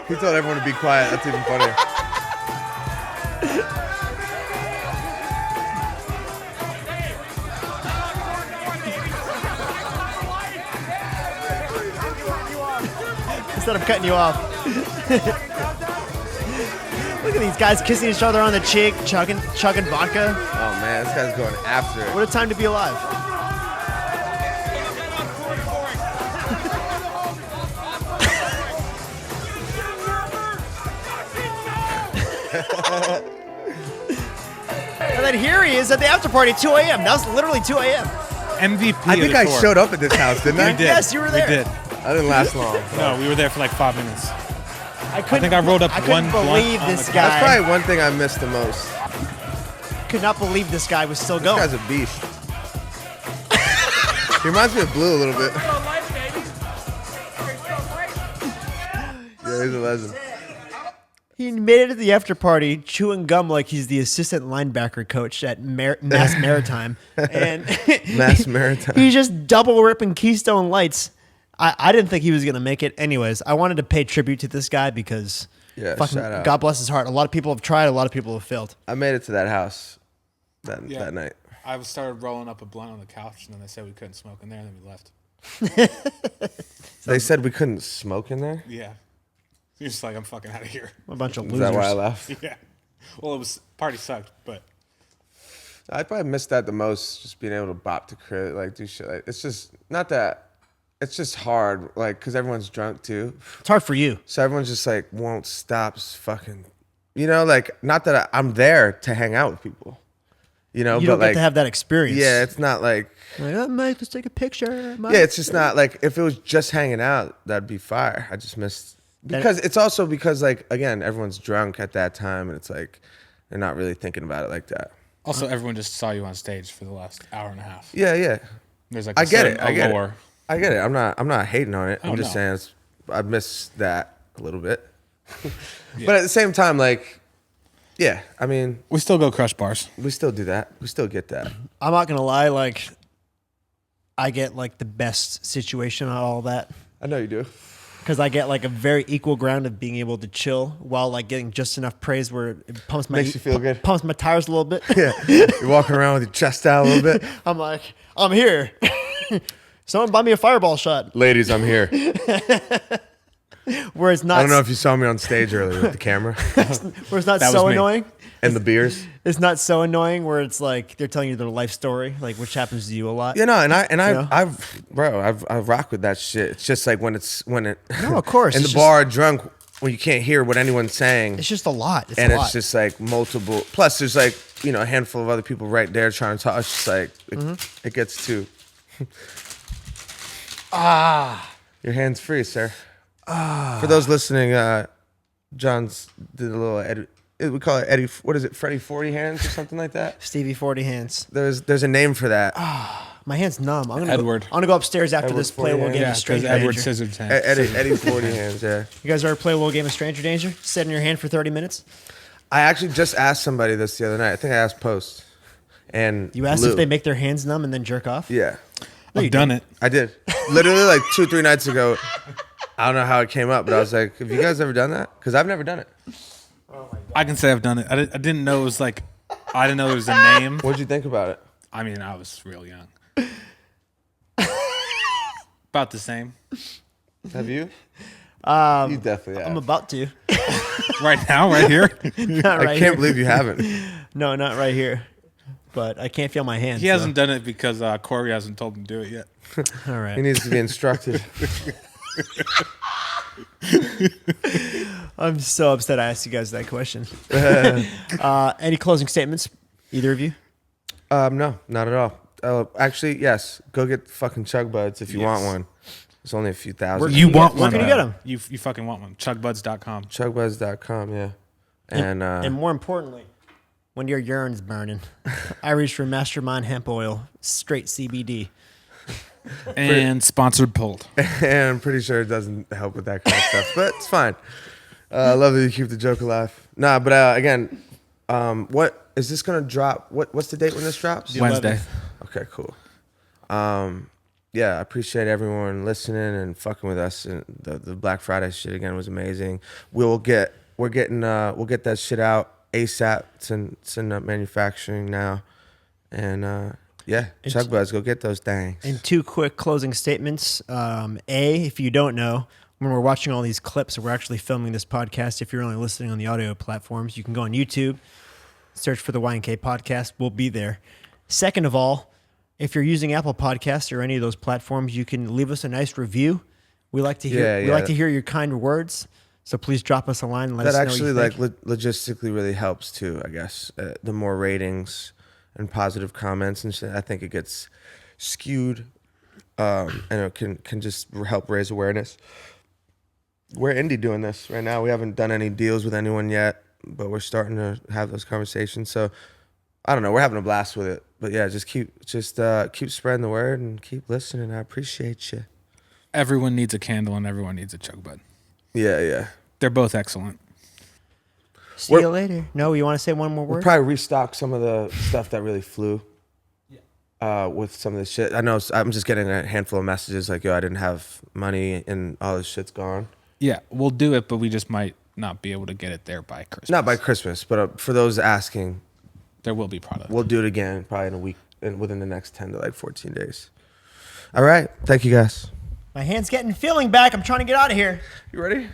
He told everyone to be quiet. That's even funnier. Instead of cutting you off. Look at these guys kissing each other on the cheek, chugging vodka. Oh man, this guy's going after it. What a time to be alive. And then here he is at the after party at 2 a.m. That was literally 2 a.m. MVP. I think I showed up at this house, didn't I? We did. Yes, you were there. We did. I didn't last long. No, we were there for like 5 minutes. I think I rolled up I couldn't one blunt believe on this the- guy. That's probably one thing I missed the most. Could not believe this guy was still This going. guy's a beast. He reminds me of Blue a little bit. Yeah, he's a legend. He made it to the after party chewing gum like he's the assistant linebacker coach at Mass Maritime. And Mass Maritime. He's just double ripping Keystone Lights. I didn't think he was going to make it. Anyways, I wanted to pay tribute to this guy because fucking shout out. God bless his heart. A lot of people have tried. A lot of people have failed. I made it to that house that night. I started rolling up a blunt on the couch, and then they said we couldn't smoke in there, and then we left. They said we couldn't smoke in there? Yeah. You're just like, I'm fucking out of here. A bunch of Is losers. that why I left? Yeah. Well, it was party sucked, but I probably missed that the most, just being able to bop to crib, like do shit. Like, it's just not that. It's just hard, like, because everyone's drunk too. It's hard for you. So everyone's just like won't stop fucking, you know, like not that I'm there to hang out with people, you know, You but don't like get to have that experience. yeah, it's not like Like, oh, Mike, let's take a picture. Mike. yeah, it's just not like if it was just hanging out, that'd be fire. I just missed because it's also because like again, everyone's drunk at that time, and it's like they're not really thinking about it like that. also everyone just saw you on stage for the last hour and a half. Yeah, yeah. There's like I get it. certain I get allure. it. I get it. I'm not hating on it. Oh, I'm just no. saying I missed that a little bit. But at the same time, like, yeah, I mean, We still go crush bars. we still do that. We still get that. I'm not going to lie. Like, I get like the best situation out of all that. I know you do. Because I get like a very equal ground of being able to chill while like getting just enough praise where it pumps my Makes you feel good. pumps my tires a little bit. Yeah, you're walking around with your chest out a little bit. I'm like, I'm here. Someone buy me a fireball shot. Ladies, I'm here. Where it's not. I don't know if you saw me on stage earlier with the camera where it's not That so was me. annoying. and the beers. It's not so annoying where it's like they're telling you their life story, like which happens to you a lot. You know, and I know? I rock with that shit. It's just like when it No, of course, in it's the just- bar drunk when you can't hear what anyone's saying. It's just a lot. It's And a lot. it's just like multiple. Plus, there's like, you know, a handful of other people right there trying to talk. It's just like, it gets to. Your hand's free, sir. For those listening, John's did a little Eddie. We call it Eddie. What is it? Freddie 40 hands or something like that. Stevie 40 hands. There's a name for that. My hand's numb. I'm Edward. I'm gonna go upstairs after Edward this. Play a little 40 game hands. of Stranger Edward Danger. Scissor's hand. Eddie 40 hands. Yeah. You guys ever play a little game of Stranger Danger? Sit in your hand for 30 minutes. I actually just asked somebody this the other night. I think I asked Post. And You asked Lou. if they make their hands numb and then jerk off. Yeah. I've done it. I did. Literally like 2-3 nights ago. I don't know how it came up, but I was like, have you guys ever done that? Because I've never done it. I can say I've done it. I didn't know it was like, I didn't know there was a name. What'd you think about it? I mean, I was real young. About the same. Have you? You definitely have. I'm about to. Right now, right here. Not right I can't here. believe you haven't. No, not right here. But I can't feel my hands. He hasn't done it because Corey hasn't told him to do it yet. All He right. needs to be instructed. I'm so upset I asked you guys that question. Any closing statements? Either of you? No, not at all. Actually, yes. Go get fucking Chug Buds if you want one. It's only a few thousand. You want Where one? can you get them? You fucking want one? Chugbuds.com. Chugbuds.com, yeah. And more importantly, when your urine's burning, I reach for Mastermind Hemp Oil, straight CBD. And sponsored pulled. and I'm pretty sure it doesn't help with that kind of stuff, but it's fine. I love that you keep the joke alive. Nah, but again, what is this gonna drop? What's the date when this drops? Wednesday. Okay, cool. Yeah, I appreciate everyone listening and fucking with us. And the Black Friday shit again was amazing. We'll get that shit out ASAP. It's in manufacturing now, and yeah, Chug Buds, go get those things. And two quick closing statements. If you don't know, when we're watching all these clips, we're actually filming this podcast. If you're only listening on the audio platforms, you can go on YouTube, search for the YNK podcast. We'll be there. Second of all, if you're using Apple Podcasts or any of those platforms, you can leave us a nice review. We like to hear. We like to hear your kind words. So please drop us a line and let us know. That actually logistically really helps too. I guess the more ratings and positive comments and shit, I think it gets skewed, and it can just help raise awareness. We're indie doing this right now. We haven't done any deals with anyone yet, but we're starting to have those conversations. So I don't know. We're having a blast with it. But yeah, just keep spreading the word and keep listening. I appreciate you. Everyone needs a candle and everyone needs a Chug Bud. Yeah. They're both excellent. See you later. No, you want to say one more word? We'll probably restock some of the stuff that really flew. With some of this shit. I know I'm just getting a handful of messages like, yo, I didn't have money and all this shit's gone. Yeah, we'll do it, but we just might not be able to get it there by Christmas. Not by Christmas, but for those asking, there will be product. We'll do it again probably in a week, within the next 10 to 14 days. All right. Thank you, guys. My hand's getting feeling back. I'm trying to get out of here. You ready?